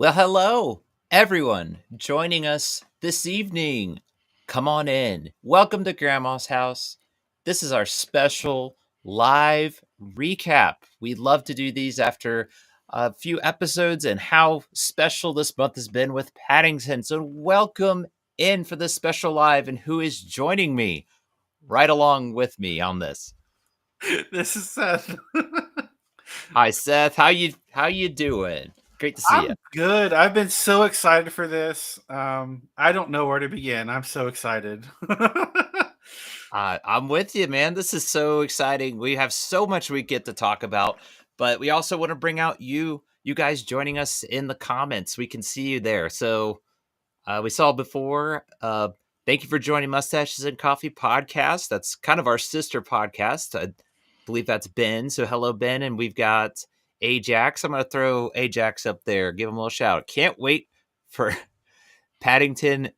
Well, hello, everyone joining us this evening. Come on in. Welcome to Grandma's house. This is our special live recap. We love to do these after a few episodes and how special this month has been with Paddington. So, welcome in for this special live. And who is joining me right along with me on this? This is Seth. Hi, Seth. How you doing? Great to see you. I'm good. I've been so excited for this. I don't know where to begin. I'm so excited. I'm with you, man. This is so exciting. We have so much we get to talk about, but we also want to bring out you guys joining us in the comments. We can see you there. So we saw before. Thank you for joining Mustaches and Coffee podcast. That's kind of our sister podcast. I believe that's Ben. So hello, Ben, and we've got Ajax. I'm going to throw Ajax up there. Give him a little shout. Can't wait for Paddington.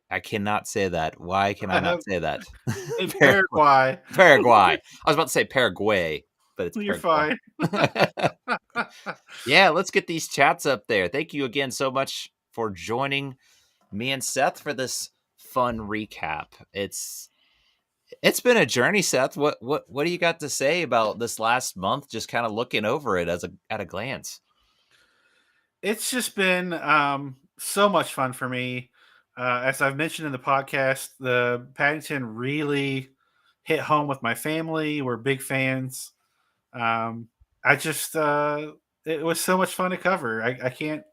I cannot say that. Why can I not say that? In Paraguay. Paraguay. I was about to say Paraguay, but it's You're Paraguay. fine. Yeah, let's get these chats up there. Thank you again so much for joining me and Seth for this fun recap. It's been a journey, Seth. What do you got to say about this last month? Just kind of looking over it at a glance. It's just been so much fun for me. As I've mentioned in the podcast, the Paddington really hit home with my family. We're big fans. I just it was so much fun to cover. I can't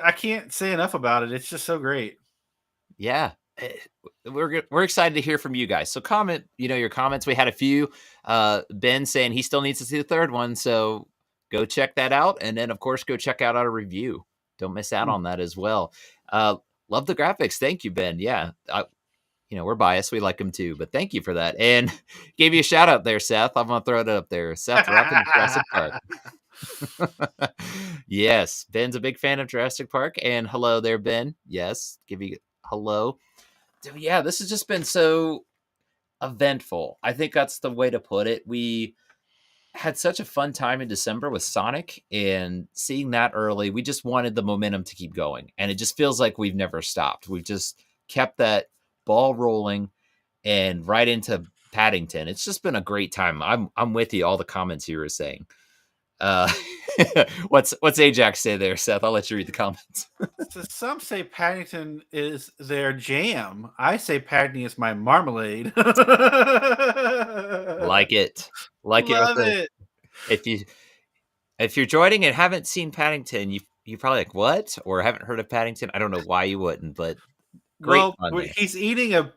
I can't say enough about it. It's just so great. Yeah. We're excited to hear from you guys. So comment, your comments. We had a few. Ben saying he still needs to see the third one, so go check that out, and then of course go check out our review. Don't miss out on that as well. Love the graphics. Thank you, Ben. Yeah, we're biased. We like them too, but thank you for that. And gave you a shout out there, Seth. I'm gonna throw it up there. Seth repping Jurassic Park. Yes, Ben's a big fan of Jurassic Park. And hello there, Ben. Yes, give you hello. Yeah, this has just been so eventful. I think that's the way to put it. We had such a fun time in December with Sonic, and seeing that early, we just wanted the momentum to keep going. And it just feels like we've never stopped. We've just kept that ball rolling and right into Paddington. It's just been a great time. I'm with you. All the comments you were saying. Uh, what's Ajax say there, Seth? I'll let you read the comments. So some say Paddington is their jam. I say Paddington is my marmalade. Like it. Like it with Love the it. if you're joining and haven't seen Paddington, you probably like what or haven't heard of Paddington. I don't know why you wouldn't, but great Well, fun there. he's eating a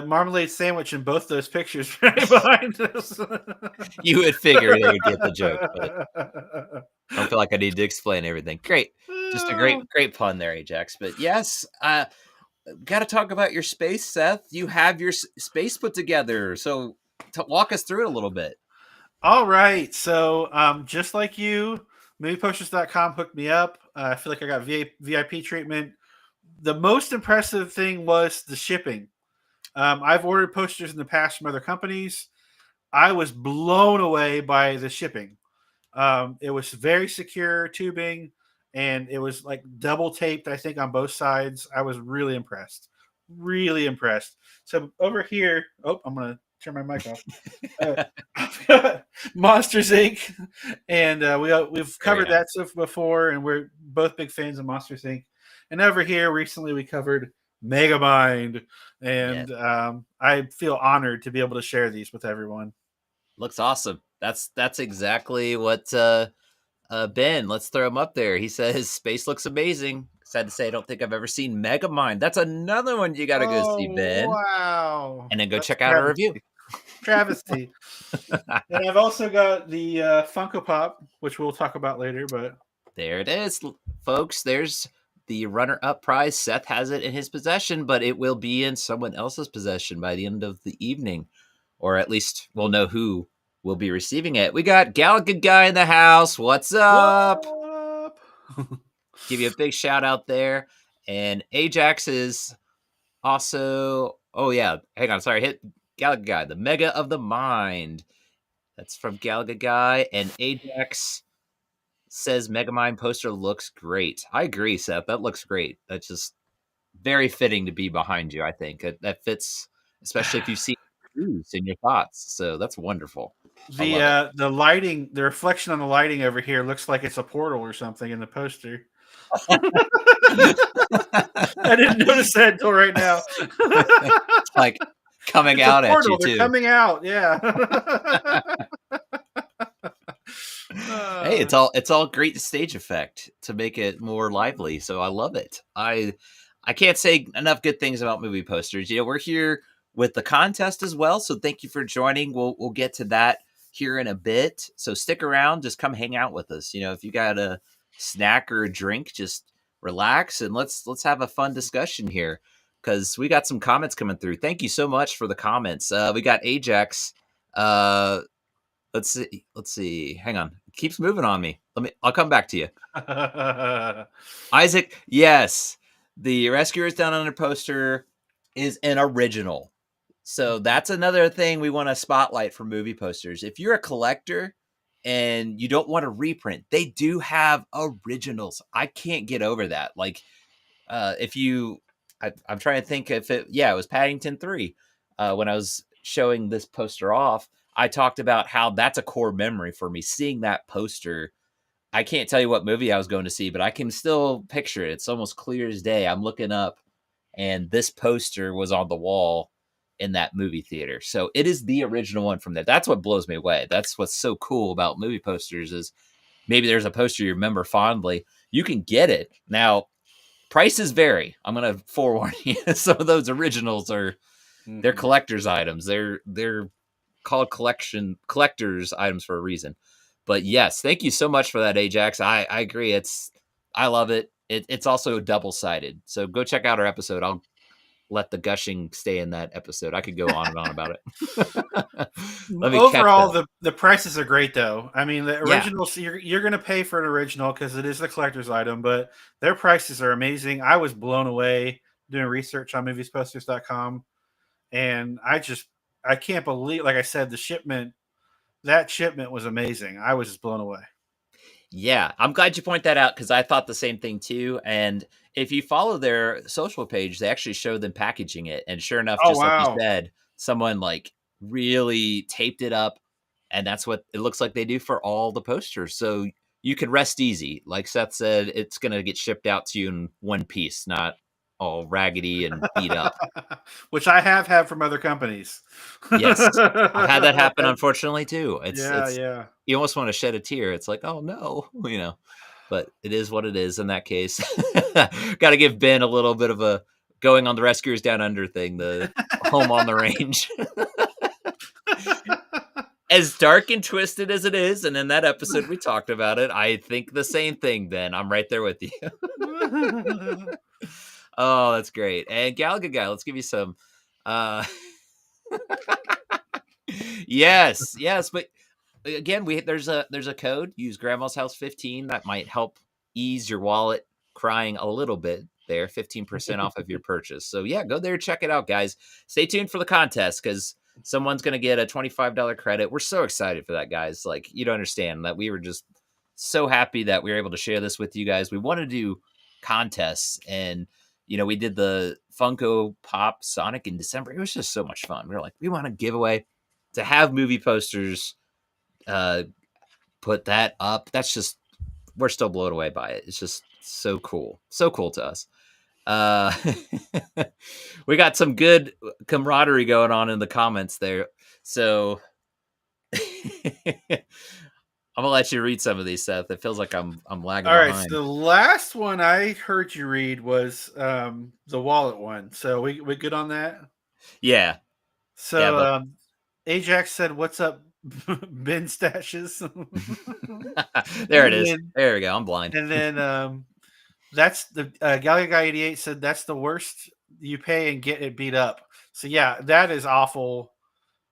marmalade sandwich in both those pictures right behind us. You would figure they would get the joke, but I don't feel like I need to explain everything. Great, just a great pun there, Ajax. But yes, got to talk about your space, Seth. You have your space put together, so walk us through it a little bit. All right. So, just like you, movieposters.com hooked me up. I feel like I got VIP treatment. The most impressive thing was the shipping. I've ordered posters in the past from other companies. I was blown away by the shipping. It was very secure tubing, and it was like double taped, I think, on both sides. I was really impressed. Really impressed. So over here, I'm going to turn my mic off. I've got Monsters Inc. And we've covered that stuff before, and we're both big fans of Monsters Inc. And over here, recently we covered Megamind, and I feel honored to be able to share these with everyone. Looks awesome. That's exactly what Ben. Let's throw him up there. He says space looks amazing. Sad to say, I don't think I've ever seen Megamind. That's another one you got to go see, Ben. Wow! And then go check out our review. Travesty. And I've also got the Funko Pop, which we'll talk about later. But there it is, folks. There's the runner-up prize. Seth has it in his possession, but it will be in someone else's possession by the end of the evening, or at least we'll know who will be receiving it. We got Galaga Guy in the house. What's up? Give you a big shout out there. And Ajax is also. Oh yeah, hang on. Sorry, hit Galaga Guy, the Mega of the Mind. That's from Galaga Guy and Ajax. says Megamind poster looks great. I agree, Seth. That looks great. That's just very fitting to be behind you, I think. That fits, especially if you see views in your thoughts. So that's wonderful. I love it. The lighting, the reflection on the lighting over here looks like it's a portal or something in the poster. I didn't notice that until right now. It's like coming It's a out at you portal. They're too. coming out. Yeah. Hey, it's all great stage effect to make it more lively. So I love it. I can't say enough good things about movie posters. You know, we're here with the contest as well. So thank you for joining. We'll get to that here in a bit. So stick around, just come hang out with us. You know, if you got a snack or a drink, just relax and let's have a fun discussion here. Because we got some comments coming through. Thank you so much for the comments. We got Ajax. Let's see. Let's see. Hang on. It keeps moving on me. I'll come back to you. Isaac, yes. The Rescuers Down Under poster is an original. So that's another thing we want to spotlight for movie posters. If you're a collector and you don't want to reprint, they do have originals. I can't get over that. Like, if you, I'm trying to think if it was Paddington 3. When I was showing this poster off, I talked about how that's a core memory for me. Seeing that poster, I can't tell you what movie I was going to see, but I can still picture it. It's almost clear as day. I'm looking up, and this poster was on the wall in that movie theater. So it is the original one from there. That's what blows me away. That's what's so cool about movie posters is maybe there's a poster you remember fondly. You can get it. Now, prices vary. I'm going to forewarn you. Some of those originals they're collector's items. They're called collector's items for a reason. But yes, thank you so much for that, Ajax. I agree. I love it. It's also double sided. So go check out our episode. I'll let the gushing stay in that episode. I could go on and on about it. Let me catch Overall, up. the prices are great, though. I mean, the Yeah. originals, you're going to pay for an original because it is the collector's item, but their prices are amazing. I was blown away doing research on moviesposters.com, and I can't believe, like I said, that shipment was amazing. I was just blown away. Yeah, I'm glad you point that out because I thought the same thing too. And if you follow their social page, they actually show them packaging it. And sure enough, Oh, just like you wow. said, someone like really taped it up. And that's what it looks like they do for all the posters. So you can rest easy. Like Seth said, it's going to get shipped out to you in one piece, not all raggedy and beat up. Which I have had from other companies. Yes, I've had that happen, unfortunately, too. Yeah, It's yeah. you almost want to shed a tear. It's like, oh no, but it is what it is in that case. Got to give Ben a little bit of a going on the Rescuers Down Under thing, the home on the range. As dark and twisted as it is, and in that episode we talked about it, I think the same thing, Ben. I'm right there with you. Oh, that's great. And Galaga Guy, let's give you some. Uh, yes, but again, there's a code. Use Grandma's House 15. That might help ease your wallet crying a little bit there. 15% off of your purchase. So yeah, go there, check it out, guys. Stay tuned for the contest because someone's gonna get a $25 credit. We're so excited for that, guys. Like you don't understand that we were just so happy that we were able to share this with you guys. We want to do contests and we did the Funko Pop Sonic in December. It was just so much fun. We were like, we want to give away to have movie posters put that up. That's just we're still blown away by it. It's just so cool to us. uh we got some good camaraderie going on in the comments there, so I'm gonna let you read some of these, Seth. It feels like I'm lagging All right. behind. So the last one I heard you read was the wallet one. So we good on that? Yeah, So but Ajax said, "What's up, bin stashes?" there it and is. then There we go. I'm blind. and then that's the Gallagher Guy 88 said that's the worst you pay and get it beat up. So yeah, that is awful.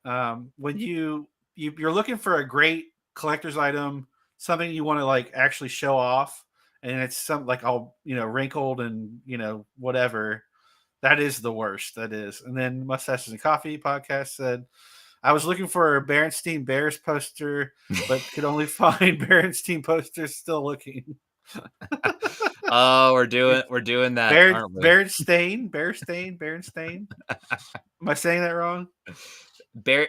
When you're looking for a great collector's item, something you want to like actually show off, and it's something like all wrinkled and whatever. That is the worst. That is. And then Mustaches and Coffee podcast said, I was looking for a Berenstein Bears poster, but could only find Berenstein posters. Still looking. Oh, It's we're doing that, aren't we? Berenstain. Am I saying that wrong? Bear.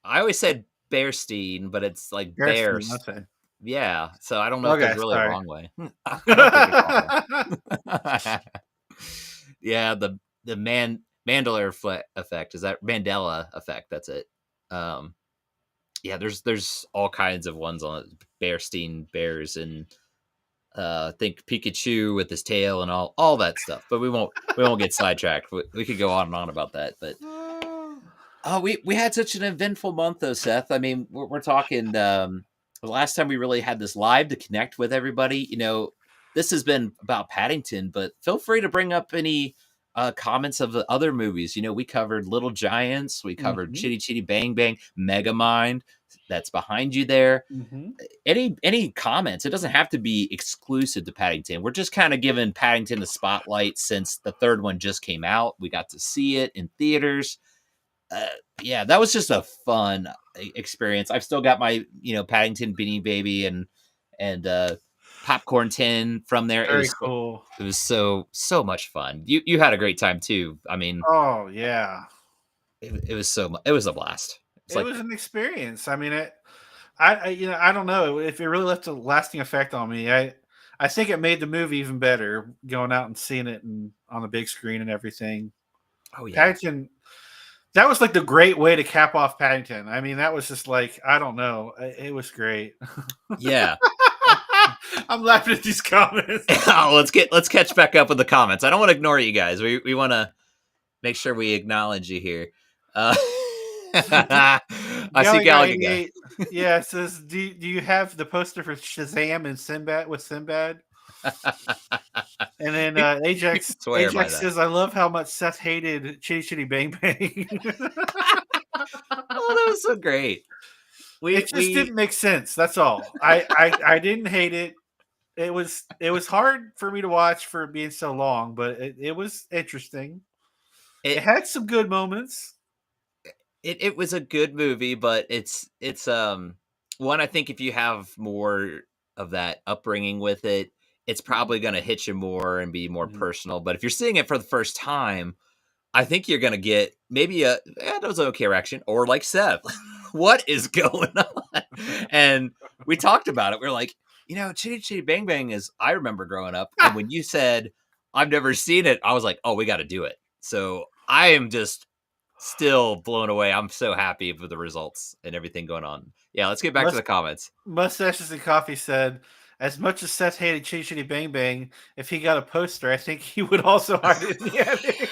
I always said Bearstein, but it's like Berenstein. Bears. Okay. Yeah, so I don't know if there's Okay. really a Sorry. wrong way. I don't think it's wrong way. Yeah, the Mandela effect, is that Mandela effect? That's it. Um, yeah, there's all kinds of ones on it. Bearstein bears and I think Pikachu with his tail and all that stuff. But we won't get sidetracked. We could go on and on about that. But oh, we had such an eventful month though, Seth. I mean, we're talking the last time we really had this live to connect with everybody. This has been about Paddington, but feel free to bring up any comments of the other movies. We covered Little Giants, we covered Mhm. Chitty Chitty Bang Bang, Megamind, that's behind you there. Mhm. Any comments? It doesn't have to be exclusive to Paddington. We're just kind of giving Paddington the spotlight since the third one just came out. We got to see it in theaters. Uh, yeah, that was just a fun experience. I've still got my Paddington Beanie Baby and popcorn tin from there. It Very was cool. it was so much fun. You had a great time too. I mean, Oh yeah. it was it was a blast. It's It like, was an experience. I mean, I don't know if it really left a lasting effect on me. I think it made the movie even better going out and seeing it on the big screen and everything. oh yeah, Paddington, that was like the great way to cap off Paddington. I mean, that was just like I don't know, it was great. yeah. I'm laughing at these comments. Oh, let's catch back up with the comments. I don't want to ignore you guys. We want to make sure we acknowledge you here. I see Gallagher Gallagher guy. 88, yeah, it says, do you have the poster for Shazam and Sinbad with Sinbad? And then You Ajax can swear by Ajax that. says, "I love how much Seth hated Chitty Chitty Bang Bang." Oh, that was so great. It just We didn't make sense. That's all. I didn't hate it. It was hard for me to watch for being so long, but it was interesting. It it had some good moments. it was a good movie, but it's one, I think if you have more of that upbringing with it, it's Mhm, probably going to hit you more and be more mhm. personal. But if you're seeing it for the first time, I think you're gonna get maybe that was an okay reaction, or like Seth, what is going on? And we talked about it. We are like, Chitty Chitty Bang Bang is, I remember growing up, and when you said I've never seen it, I was like, oh, we got to do it. So I am just still blown away. I'm so happy with the results and everything going on. Yeah, let's get back to Mus- the comments. Mustaches and Coffee said, "As much as Seth hated Chitty Chitty Bang Bang, if he got a poster, I think he would also hide it in the attic."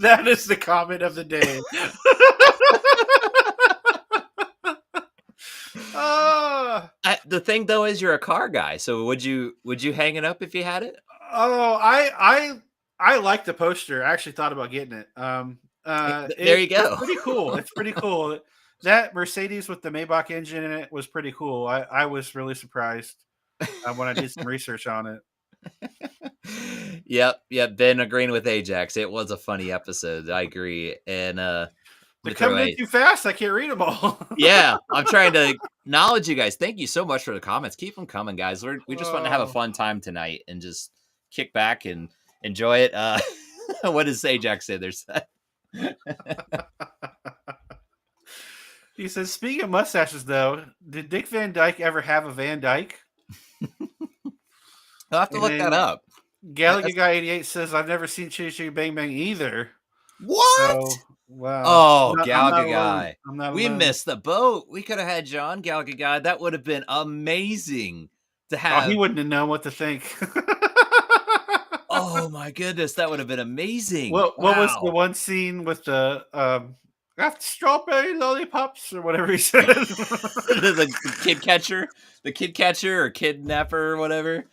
That is the comment of the day. Ah. The thing though is you're a car guy, so would you hang it up if you had it? Oh, I like the poster. I actually thought about getting it. There you It's go. pretty cool. It's pretty cool. That Mercedes with the Maybach engine in it was pretty cool. I was really surprised when I did some research on it. Yep. Ben agreeing with Ajax. It was a funny episode. I agree. And let They're me throw coming in a too fast. I can't read them all. yeah. I'm trying to acknowledge you guys. Thank you so much for the comments. Keep them coming, guys. We just want to have a Oh. fun time tonight and just kick back and enjoy it. What does Ajax say? There's He says, speaking of mustaches, though, did Dick Van Dyke ever have a Van Dyke? I'll have to And look that then up. Gallagher Guy 88 says, I've never seen Chitty Chitty Bang Bang either. What? So, wow. Oh, I'm not Gallagher alone. guy. I'm not We alone. missed the boat. We could have had John Gallagher guy. That would have been amazing to Oh, he have. wouldn't have known what to think. Oh my goodness, that would have been amazing. What was the Wow. one scene with the got strawberry lollipops or whatever he said? The kid catcher or kidnapper or whatever.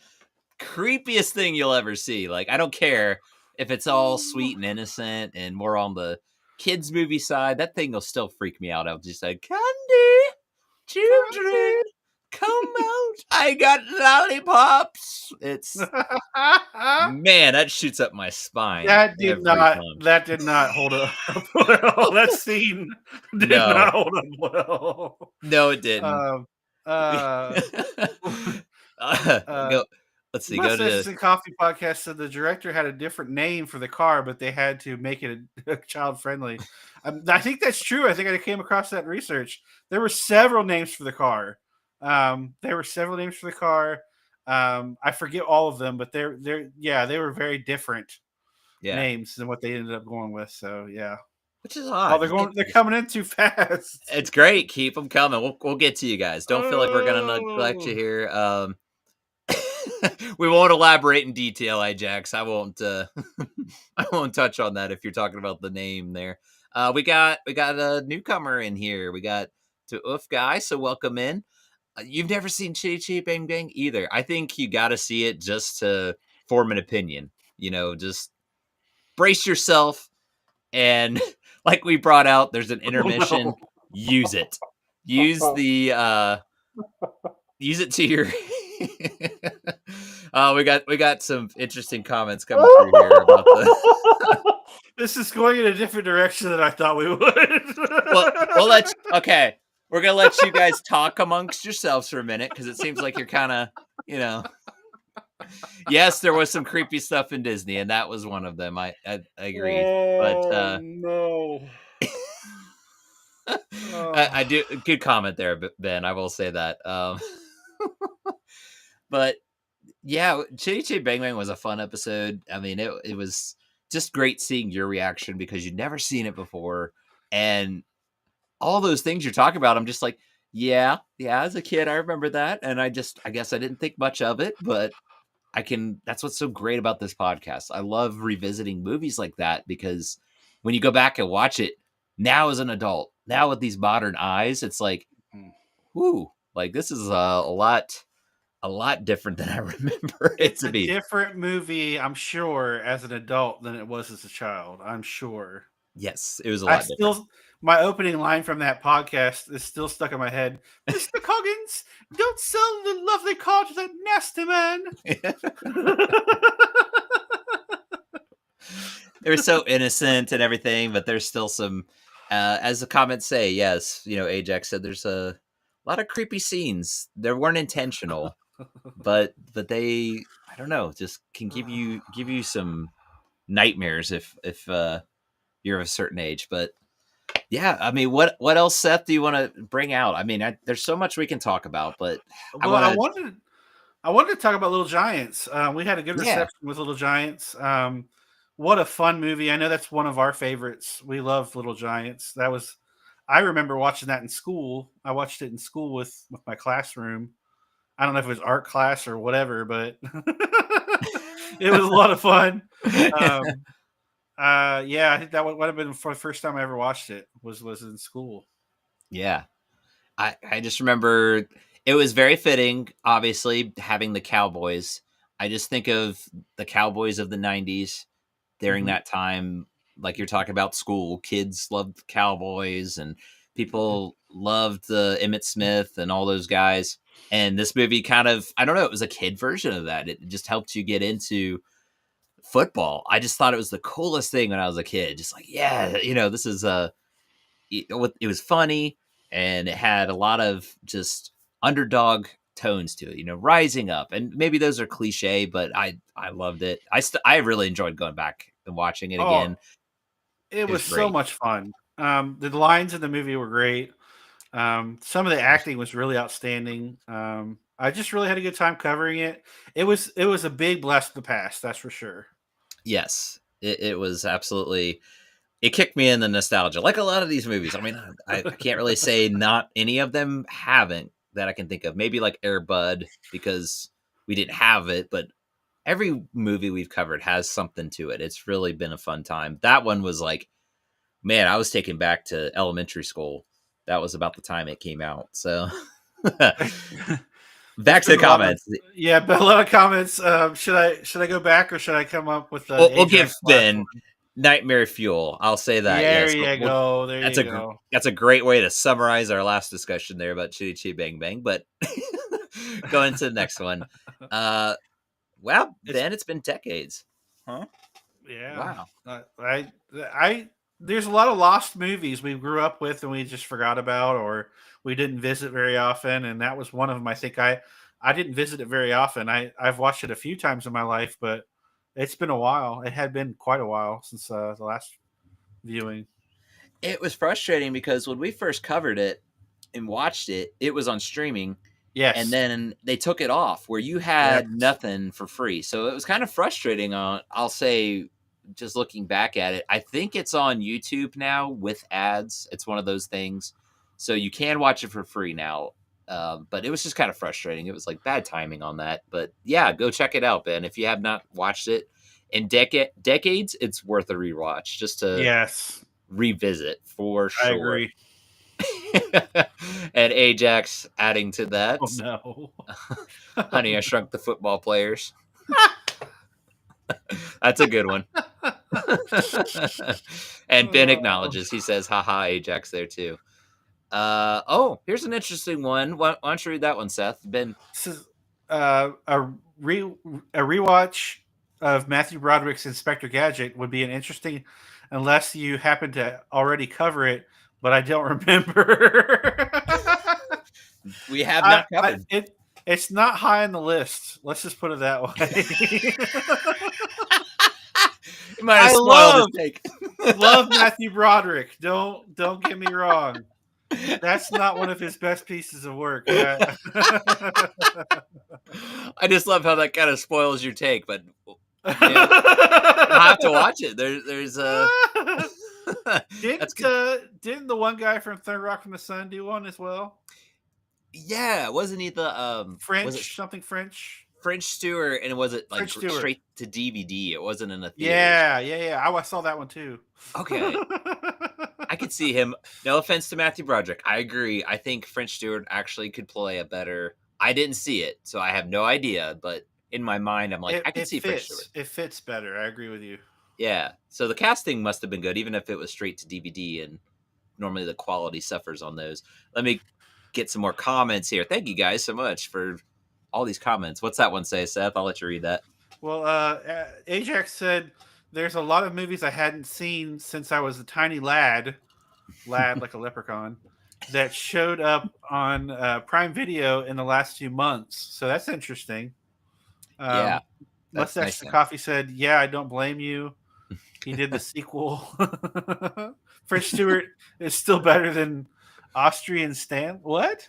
Creepiest thing you'll ever see. Like, I don't care if it's all sweet and innocent and more on the kids movie side. That thing will still freak me out. I'll just say, candy, children, Come out. I got lollipops. It's man, that shoots up my spine every time. That did not hold up well. That scene did not No, hold up well. no, it didn't. Um, uh, uh, Go. Let's see. Go Mustaches to and Coffee podcast said the director had a different name for the car, but they had to make it child friendly. I think that's true. I think I came across that in research. There were several names for the car. There were several names for the car. I forget all of them, but they were very different yeah, names than what they ended up going with. So yeah. which is Oh, odd. they're coming in too fast. It's great. Keep them coming. We'll get to you guys. Don't feel like we're gonna neglect you Oh, here. We won't elaborate in detail, Ajax. I won't. I won't touch on that if you're talking about the name there. We got a newcomer in here. We got to Oof Guy. So welcome in. You've never seen Chitty Chitty Bang Bang either. I think you got to see it just to form an opinion. Just brace yourself. And like we brought out, there's an intermission. no. Use it. Use the use it to your we got some interesting comments coming through here about the This is going in a different direction than I thought we would. we'll let okay, we're gonna let you guys talk amongst yourselves for a minute because it seems like you're kind of yes, there was some creepy stuff in Disney and that was one of them. I agreed, but Oh no. I do good comment there, Ben. I will say that. But yeah, Chitty Chitty Bang Bang was a fun episode. I mean, it was just great seeing your reaction because you'd never seen it before, and all those things you're talking about. I'm just like, yeah. As a kid, I remember that, and I guess I didn't think much of it, but I can. That's what's so great about this podcast. I love revisiting movies like that because when you go back and watch it now as an adult, now with these modern eyes, it's like, whoo, like this is a lot different than I remember it It's to a be. different movie, I'm sure, as an adult than it was as a child. I'm sure. Yes, it was a I lot different. still, my opening line from that podcast is still stuck in my head. Mr. Coggins, don't sell the lovely car to that nasty man. They were so innocent and everything, but there's still some, as the comments say, yes, Ajax said there's a lot of creepy scenes. They weren't intentional, but they, I don't know, just can give you some nightmares if you're of a certain age. But yeah, I mean, what else, Seth, do you want to bring out? I mean, there's so much we can talk about, but I Well, want to, I wanted to talk about Little Giants. We had a good yeah, reception with Little Giants. What a fun movie! I know that's one of our favorites. We love Little Giants. I remember watching that in school. I watched it in school with my classroom. I don't know if it was art class or whatever, but it was a lot of fun. Um, yeah, I think that would have been for the first time I ever watched it was in school. yeah. I just remember it was very fitting, obviously, having the Cowboys. I just think of the Cowboys of the 90s during Mhm. that time. Like you're talking about school, kids loved Cowboys and people loved the Emmett Smith and all those guys. And this movie kind of, I don't know, it was a kid version of that. It just helped you get into football. I just thought it was the coolest thing when I was a kid. Just like, yeah, this is it was funny and it had a lot of just underdog tones to it, rising up. And maybe those are cliche, but I loved it. I really enjoyed going back and watching it Oh, again. it It was was so great. much fun. The lines in the movie were great. Some of the acting was really outstanding. I just really had a good time covering it. It was a big blast of the past, that's for sure. Yes, it was absolutely. It kicked me in the nostalgia, like a lot of these movies. I mean, I can't really say not any of them haven't that I can think of. Maybe like Air Bud because we didn't have it, but every movie we've covered has something to it. It's really been a fun time. That one was like, man, I was taken back to elementary school. That was about the time it came out. So There's back to been the a lot of comments. but a lot of comments. Should I go back or should I come up with an We'll give Ajax last Ben. one? Nightmare fuel. I'll say that. There Yes, you go. There that's you go. that's a great way to summarize our last discussion there about Chitty Chitty Bang Bang. But going to the next one. Well, It's Ben, it's been decades. Huh? yeah. Wow. I there's a lot of lost movies we grew up with and we just forgot about or we didn't visit very often, and that was one of them. I think I didn't visit it very often. I've watched it a few times in my life, but it's been a while. It had been quite a while since the last viewing. It was frustrating because when we first covered it and watched it, it was on streaming, and Yes. then they took it off where you had Yes. nothing for free. So it was kind of frustrating. I'll say, just looking back at it, I think it's on YouTube now with ads. It's one of those things, so you can watch it for free now. But it was just kind of frustrating. It was like bad timing on that. But yeah, go check it out, Ben. If you have not watched it in decades, it's worth a rewatch just to Yes. revisit for I sure. agree. And Ajax adding to that, Oh no. Honey, I Shrunk the Football Players. That's a good one. And Ben acknowledges. He says, haha, Ajax there too. Oh, here's an interesting one. Why don't you read that one, Seth? Ben. This is a rewatch of Matthew Broderick's Inspector Gadget would be an interesting, unless you happen to already cover it, but I don't remember. We have not covered. It's not high on the list. Let's just put it that way. You might have I spoiled his take. love Matthew Broderick. Don't get me wrong. That's not one of his best pieces of work. I just love how that kind of spoils your take, but yeah, I have to watch it. There's a didn't the one guy from Third Rock from the Sun do one as well? Yeah, wasn't he the French, was it something French? French Stewart, and was it like French Stewart. straight to DVD? It wasn't in a theater. Yeah. I saw that one too. Okay. I could see him. No offense to Matthew Broderick. I agree. I think French Stewart actually could play a better. I didn't see it, so I have no idea. But in my mind, I'm like, I could see French Stewart. It fits better. I agree with you. Yeah. So the casting must have been good, even if it was straight to DVD. And normally the quality suffers on those. Let me get some more comments here. Thank you guys so much for all these comments. What's that one say, Seth? I'll let you read that. Well, Ajax said there's a lot of movies I hadn't seen since I was a tiny lad like a leprechaun, that showed up on Prime Video in the last few months. So that's interesting. Yeah. Mustache the Coffee said, yeah, I don't blame you. He did the sequel. French Stewart is still better than Austrian Stan. What?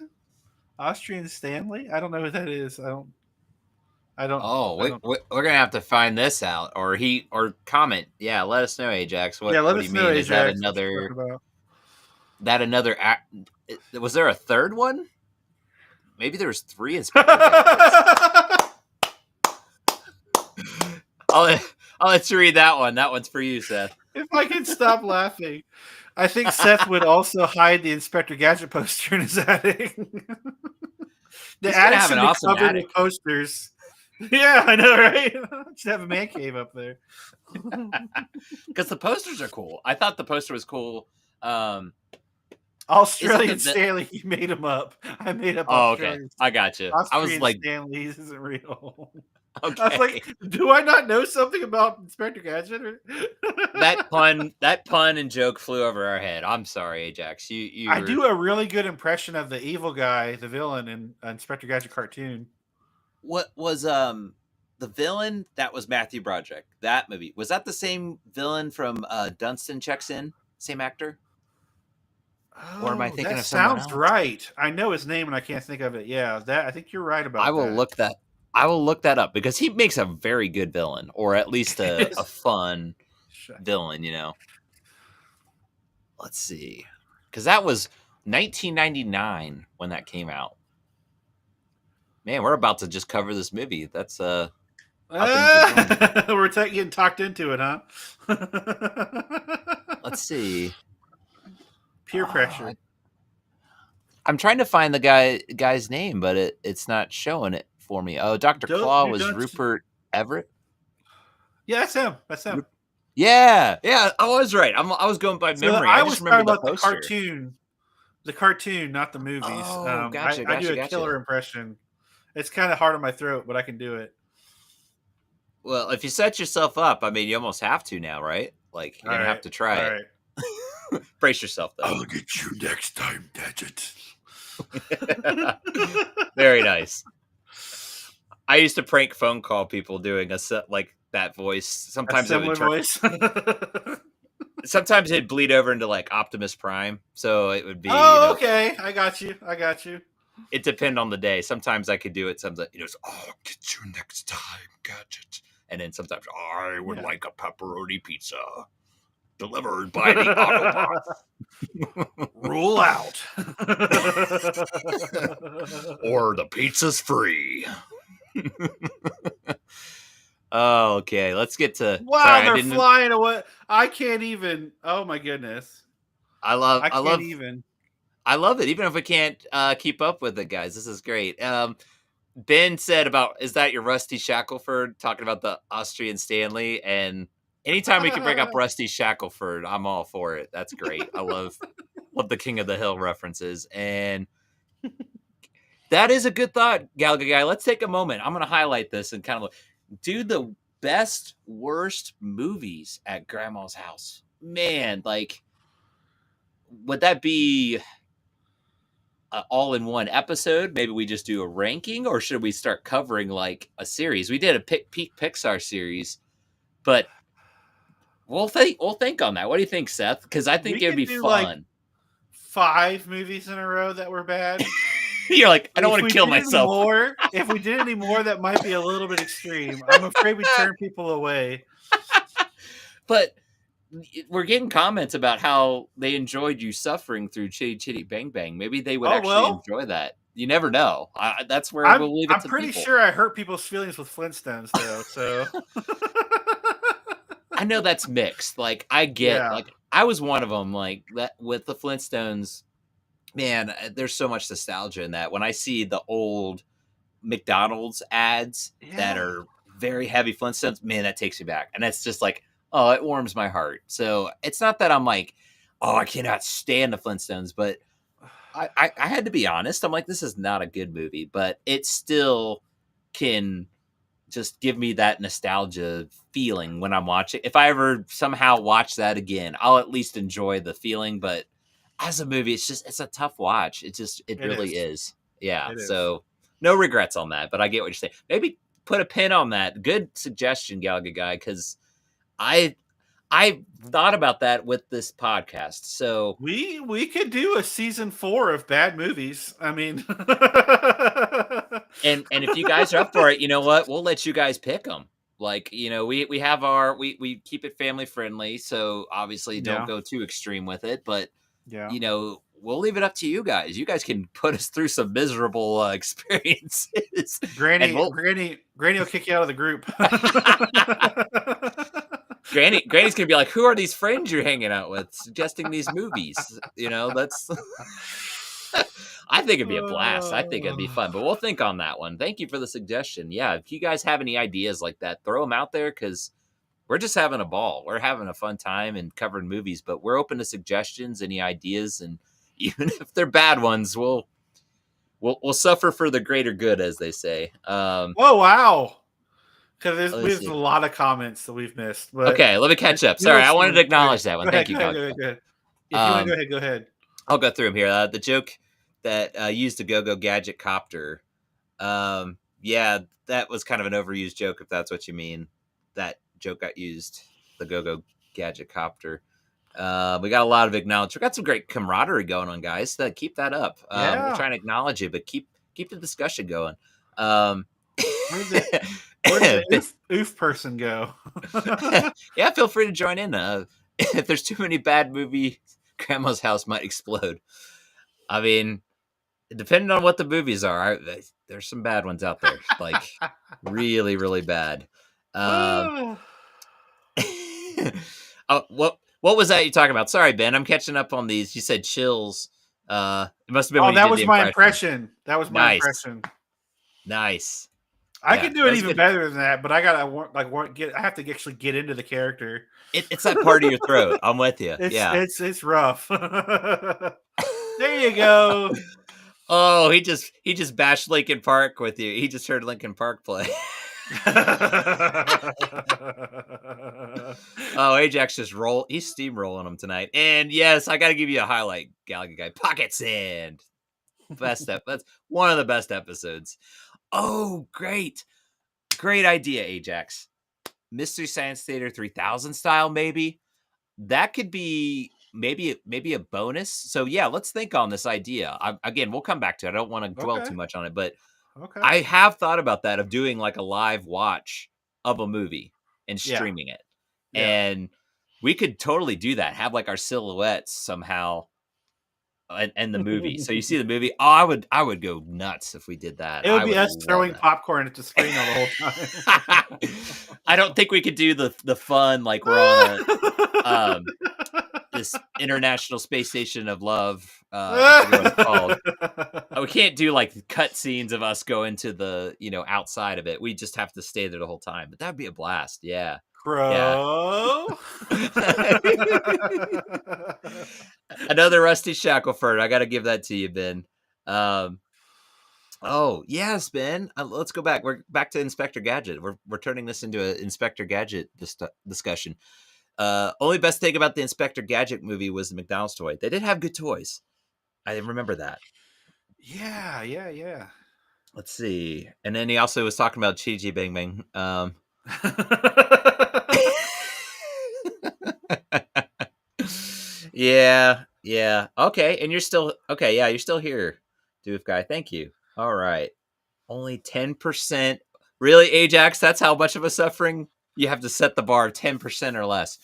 Austrian Stanley? I don't know who that is. I don't. We're gonna have to find this out, or comment. Yeah, let us know, Ajax. What do you mean? Is that another? That another act? Was there a third one? Maybe there was 3 Inspector Gadgets. I'll let you read that one. That one's for you, Seth. If I can stop laughing. I think Seth would also hide the Inspector Gadget poster in his attic. The attic's an awesome covered with posters. Yeah, I know, right? Just have a man cave up there. Because the posters are cool. I thought the poster was cool. Australian Stanley, you made him up. I made up. Oh, okay. I got you. Austrian I was like, Stanley's isn't real. Okay. I was like, do I not know something about Inspector Gadget? that pun and joke flew over our head. I'm sorry, Ajax. I do a really good impression of the evil guy, the villain in Inspector Gadget cartoon. What was the villain? That was Matthew Broderick. That movie, was that the same villain from Dunstan Checks In? Same actor? Or am I thinking of someone else? Sounds right. I know his name and I can't think of it. Yeah, I think you're right about that. I will look that up because he makes a very good villain, or at least a fun villain, you know. Let's see. Because that was 1999 when that came out. Man, we're about to just cover this movie. That's we're getting talked into it, huh? Let's see. Peer pressure. I'm trying to find the guy's name, but it's not showing it for me. Oh, Dr. Claw was Rupert Everett. Yeah, that's him. Yeah, I was right. I was going by So memory. I I just was talking remember the about poster. the cartoon, not the movies. Oh, I do a gotcha. killer impression. It's kind of hard on my throat, but I can do it. Well, if you set yourself up, I mean, you almost have to now, right? Like, you're All gonna have right, to try all it. right. Brace yourself, though. I'll get you next time, Gadget. Very nice. I used to prank phone call people doing a set like that voice. A Sometimes it would similar turn. voice. Sometimes it'd bleed over into like Optimus Prime, so it would be, Oh, okay. I got you. it depend on the day. Sometimes I could do it. Sometimes I'll get you next time, Gadget. And then sometimes I would like a pepperoni pizza delivered by the Autobot. Rule out. Or the pizza's free. Oh, okay. Let's get to. Wow, Sorry, they're flying away. I can't even. Oh my goodness. I I can't love even. I love it. Even if we can't keep up with it, guys, this is great. Ben said about, is that your Rusty Shackelford? Talking about the Austrian Stanley. And anytime we can bring up Rusty Shackelford, I'm all for it. That's great. I love the King of the Hill references. And that is a good thought, Galaga Guy. Let's take a moment. I'm going to highlight this and kind of do the best, worst movies at Grandma's house. Man, like, would that be all in one episode? Maybe we just do a ranking, or should we start covering like a series? We did a peak Pixar series, but we'll think on that. What do you think, Seth? Because I think We it would could be do fun. like 5 movies in a row that were bad. You're like, I don't want to kill myself. If we did any more, that might be a little bit extreme. I'm afraid we turn people away. But we're getting comments about how they enjoyed you suffering through Chitty Chitty Bang Bang. Maybe they would enjoy that. You never know. That's where we'll leave it to I'm pretty people. sure I hurt people's feelings with Flintstones, though. So I know that's mixed. Like, I get, like, I was one of them. Like, that with the Flintstones, man, there's so much nostalgia in that. When I see the old McDonald's ads that are very heavy Flintstones, man, that takes me back. And that's just like, oh, it warms my heart. So it's not that I'm like, oh, I cannot stand the Flintstones, but I had to be honest. I'm like, this is not a good movie, but it still can just give me that nostalgia feeling when I'm watching. If I ever somehow watch that again, I'll at least enjoy the feeling. But as a movie, it's a tough watch. It really is. Yeah. So no regrets on that, but I get what you're saying. Maybe put a pin on that. Good suggestion, Galaga Guy, because I thought about that with this podcast. So we could do a season 4 of bad movies. I mean, and if you guys are up for it, you know what? We'll let you guys pick them. Like, we have we keep it family friendly, so obviously don't go too extreme with it. But we'll leave it up to you guys. You guys can put us through some miserable experiences. Granny will kick you out of the group. Granny's gonna be like, "Who are these friends you're hanging out with, suggesting these movies?" That's. I think it'd be a blast. I think it'd be fun, but we'll think on that one. Thank you for the suggestion. Yeah, if you guys have any ideas like that, throw them out there because we're just having a ball. We're having a fun time and covering movies, but we're open to suggestions, any ideas, and even if they're bad ones, we'll suffer for the greater good, as they say. Oh wow! Because there's a lot of comments that we've missed. But okay, let me catch up. Sorry, I wanted to acknowledge that one. Thank you, go ahead. If you want to go ahead. I'll go through them here. The joke that used the Go-Go Gadget Copter. Yeah, that was kind of an overused joke, if that's what you mean. That joke got used, the Go-Go Gadget Copter. We got a lot of acknowledgement. We got some great camaraderie going on, guys. Keep that up. We're trying to acknowledge you, but keep the discussion going. Where did the oof person go? Yeah, feel free to join in. If there's too many bad movies, Grandma's house might explode. I mean, depending on what the movies are, there's some bad ones out there, like really, really bad. What was that you talking about? Sorry, Ben, I'm catching up on these. You said chills. It must have been. That was my impression. That was my impression. Nice. I Yeah, can do that it was even good. better than that, but I gotta I have to actually get into the character. It's that part of your throat. I'm with you. Yeah. It's rough. There you go. Oh, he just bashed Lincoln Park with you. He just heard Lincoln Park play. Oh, Ajax just roll. He's steamrolling them tonight. And yes, I got to give you a highlight, Gallagher guy. Pocket Sand. Best step. That's one of the best episodes. Oh, great. Great idea, Ajax. Mystery Science Theater 3000 style, maybe. That could be maybe a bonus. So yeah, let's think on this idea. Again, we'll come back to it. I don't want to dwell Okay. too much on it, but Okay. I have thought about that of doing like a live watch of a movie and Yeah. streaming it. Yeah. And we could totally do that. Have like our silhouettes somehow and the movie. So you see the movie. Oh, I would go nuts if we did that. It would I be would us love throwing that. popcorn at the screen all the whole I don't think we could do the fun like we're on a um this International Space Station of Love. I forget what it's called. We can't do like cut scenes of us going to the outside of it. We just have to stay there the whole time. But that'd be a blast. Yeah, yeah. Crow. Another Rusty Shackleford. I got to give that to you, Ben. Um, oh yes, Ben. Let's go back. We're back to Inspector Gadget. We're turning this into an Inspector Gadget discussion. Only best thing about the Inspector Gadget movie was the McDonald's toy. They did have good toys. I remember that. Yeah, yeah, yeah. Let's see. And then he also was talking about Chi Chi Bang Bang. Yeah, yeah. Okay, and you're still okay. Yeah, you're still here, Doof guy. Thank you. All right. Only 10%. Really, Ajax? That's how much of a suffering you have to set the bar 10% or less.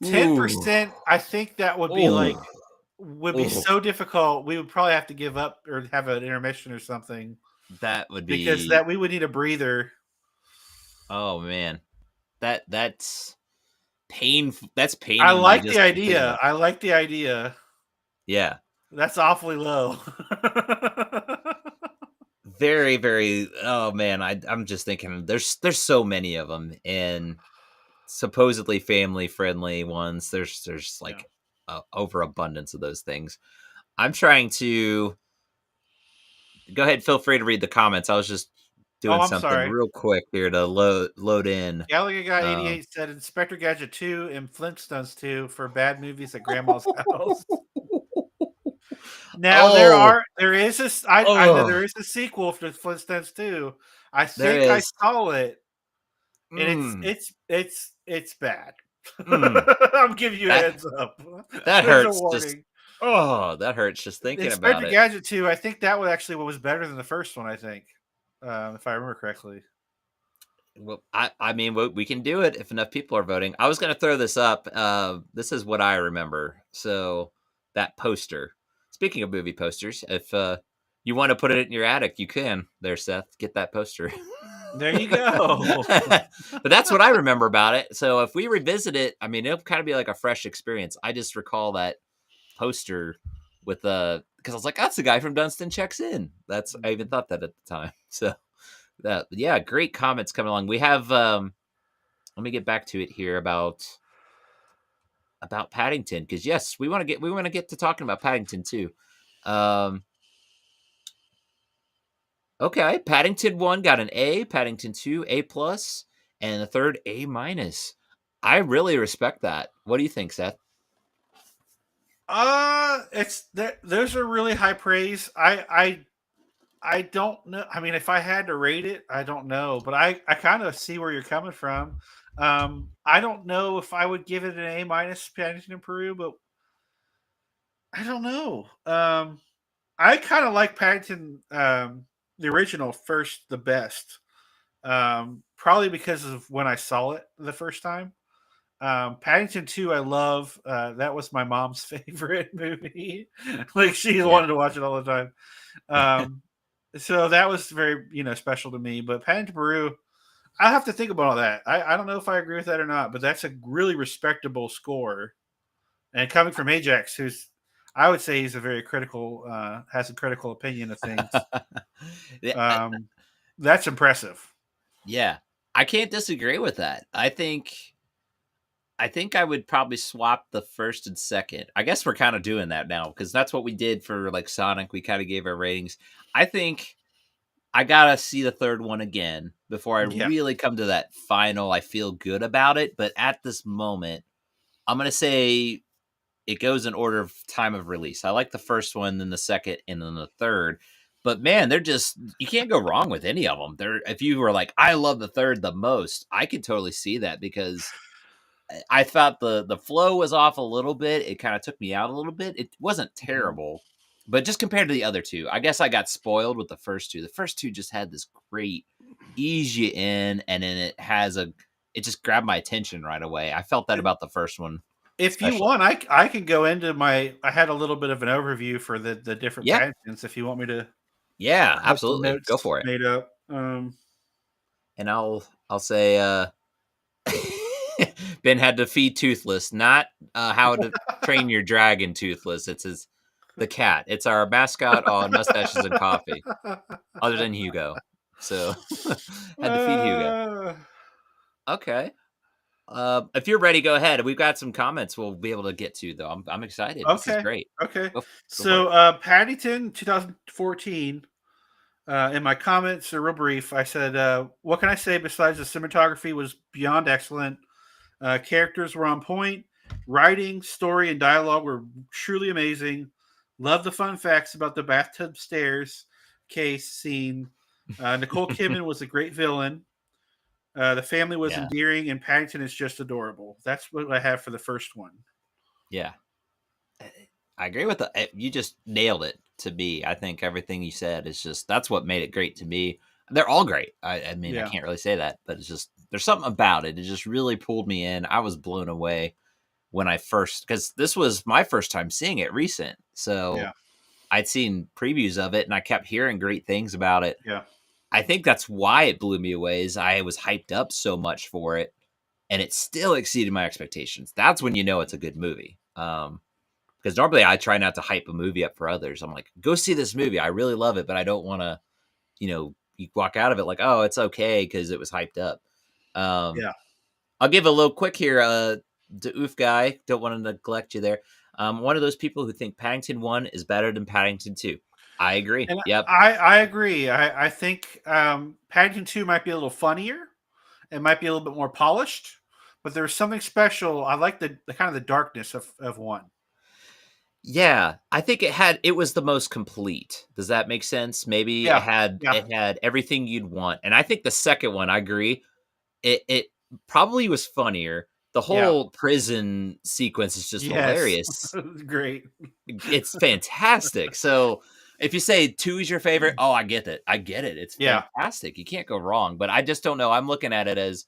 Ooh. 10%, I think that would be Oh. like would be Oh. so difficult. We would probably have to give up or have an intermission or something That would because be. that we would need a breather. Oh man. That's painful. That's I paining me like the just to think idea. about. I like the idea. Yeah. That's awfully low. Very, very. Oh man, I'm just thinking. There's so many of them, and supposedly family friendly ones. There's Yeah. like overabundance of those things. I'm trying to go ahead. Feel free to read the comments. I was just Oh, doing I'm something sorry. real quick here to load in. Gallagher Guy Um, 88 said Inspector Gadget 2 and Flintstones 2 for bad movies at Grandma's house. Now oh, there is I know oh, there is a sequel for Flintstones 2. I there think I is. saw it and Mm, it's bad. mm, I'm giving you a that heads up. that There's a hurts. Just warning. that hurts just The thinking about Inspector it. Gadget 2, I think that was actually what was better than the first one, I think. If I remember correctly. Well, I mean, we can do it if enough people are voting. I was going to throw this up. This is what I remember. So that poster. Speaking of movie posters, if you want to put it in your attic, you can. There, Seth, get that poster. There you go. But that's what I remember about it. So if we revisit it, I mean, it'll kind of be like a fresh experience. I just recall that poster with because I was like, that's the guy from Dunstan Checks In. I even thought that at the time. So that yeah, great comments coming along. We have let me get back to it here about Paddington because yes, we want to get to talking about Paddington too. Um, okay, Paddington 1 got an A, Paddington 2 A plus, and the third A minus. I really respect that. What do you think, Seth? It's those are really high praise. I don't know. I mean, if I had to rate it, I don't know, but I kind of see where you're coming from. I don't know if I would give it an A minus Paddington in Peru, but I don't know. I kind of like Paddington, the original first, the best. Probably because of when I saw it the first time. Paddington 2, I love. That was my mom's favorite movie. Like she Yeah. wanted to watch it all the time. Um, so that was very, special to me. But Paddington Peru, I have to think about all that. I don't know if I agree with that or not, but that's a really respectable score. And coming from Ajax, who's I would say he's a very critical, has a critical opinion of things. Yeah, Um, That's impressive. Yeah, I can't disagree with that. I think I would probably swap the first and second. I guess we're kind of doing that now because that's what we did for like Sonic. We kind of gave our ratings. I think I gotta see the third one again before I Yeah. really come to that final. I feel good about it, but at this moment, I'm gonna say it goes in order of time of release. I like the first one, then the second, and then the third. But man, they're just you can't go wrong with any of them. They're if you were like, I love the third the most, I could totally see that because I thought the flow was off a little bit. It kind of took me out a little bit. It wasn't Mhm. terrible, but just compared to the other two, I guess I got spoiled with the first two. The first two just had this great ease you in, and then it just grabbed my attention right away. I felt that And about the first one, if you especially. want, I can go into my. I had a little bit of an overview for the different Yeah, pageants. If you want me to, yeah, I have some absolutely. Go notes for it. made up. And I'll say Ben had to feed Toothless, not how to train your dragon Toothless. It's the cat. It's our mascot on Mustaches and Coffee, other than Hugo. So had to feed Hugo. uh, Okay. If you're ready, go ahead. We've got some comments we'll be able to get to though. I'm excited. This is okay, great. okay. Go for So it. Paddington 2014. In my comments, are real brief. I said, "What can I say besides the cinematography was beyond excellent? Characters were on point. Writing, story, and dialogue were truly amazing. Love the fun facts about the bathtub stairs case scene. Nicole Kidman was a great villain. The family was Yeah. endearing, and Paddington is just adorable. That's what I have for the first one. Yeah. I agree with the. You just nailed it to me. I think everything you said is just that's what made it great to me. They're all great. I mean, I Yeah, can't really say that, but it's just there's something about it. It just really pulled me in. I was blown away when I first because this was my first time seeing it recent. So yeah, I'd seen previews of it and I kept hearing great things about it. yeah, I think that's why it blew me away. Is I was hyped up so much for it, and it still exceeded my expectations. That's when you know it's a good movie. Because normally I try not to hype a movie up for others. I'm like, go see this movie. I really love it, but I don't want to, you walk out of it like, oh, it's okay because it was hyped up. Um, yeah. I'll give a little quick here. The oof guy, don't want to neglect you there. One of those people who think Paddington 1 is better than Paddington 2. I agree. And Yep. I agree. I think Paddington 2 might be a little funnier. It might be a little bit more polished, but there's something special. I like the kind of the darkness of one. Yeah, I think it was the most complete. Does that make sense? Maybe it Yeah, had yeah, it had everything you'd want. And I think the second one, I agree, it probably was funnier. The yeah. whole prison sequence is just Yes, hilarious. great. It's fantastic. So if you say 2 is your favorite, oh, I get it. I get it. It's Yeah, fantastic. You can't go wrong. But I just don't know. I'm looking at it as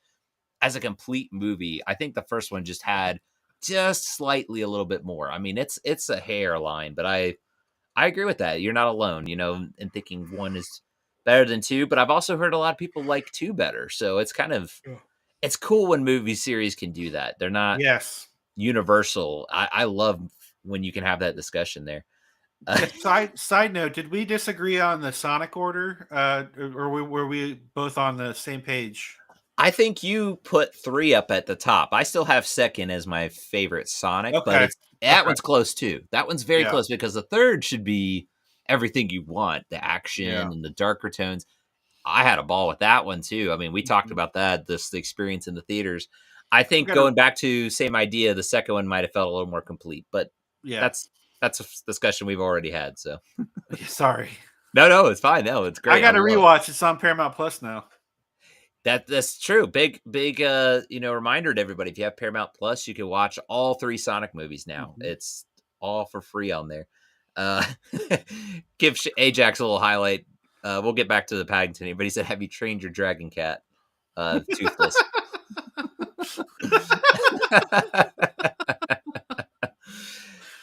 a complete movie. I think the first one just had just slightly a little bit more. I mean, it's a hairline, but I agree with that. You're not alone, in thinking 1 is better than 2, but I've also heard a lot of people like 2 better. So it's kind of yeah. it's cool when movie series can do that. They're not Yes. universal. I love when you can have that discussion there. Yeah. Side note: did we disagree on the Sonic order, or were we both on the same page? I think you put 3 up at the top. I still have second as my favorite Sonic, but Okay. that Okay. one's close too. That one's very Yeah. close because the third should be everything you want, the Yeah. action and the darker tones. I had a ball with that one too. I mean, we talked Mhm. about that, the experience in the theaters. I We think got to. going back to same idea, the second one might have felt a little more complete, but Yeah. that's a discussion we've already had. So Sorry. no, it's fine. No, it's I great. got I to love rewatch. It's on Paramount Plus now. that's true. Big reminder to everybody. If you have Paramount Plus, you can watch all 3 Sonic movies now. Mhm. It's all for free on there. Uh, give Ajax a little highlight. We'll get back to the Paddington, but he said, "Have you trained your dragon cat?" Toothless.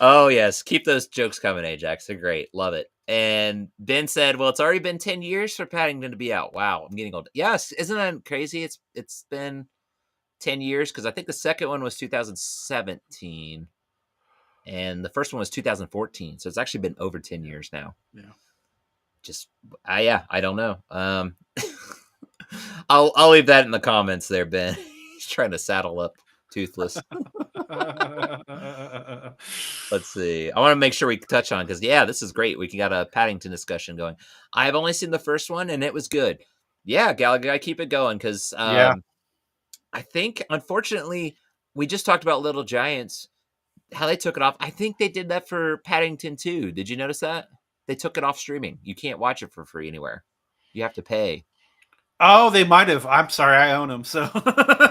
Oh yes, keep those jokes coming, Ajax. They're great. Love it. And Ben said, "Well, it's already been 10 years for Paddington to be out." Wow, I'm getting old. Yes, isn't that crazy? It's been 10 years because I think the second one was 2017 and the first one was 2014. So it's actually been over 10 years now. Yeah. just yeah, I don't know. I'll leave that in the comments there, Ben. He's trying to saddle up Toothless. Let's see. I want to make sure we touch on because yeah, this is great. We got a Paddington discussion going. I've only seen the first one and it was good. Yeah, Gallagher, I keep it going because Yeah. I think unfortunately we just talked about Little Giants, how they took it off. I think they did that for Paddington too. Did you notice that? They took it off streaming. You can't watch it for free anywhere. You have to pay. Oh, they might have. I'm sorry, I own them. So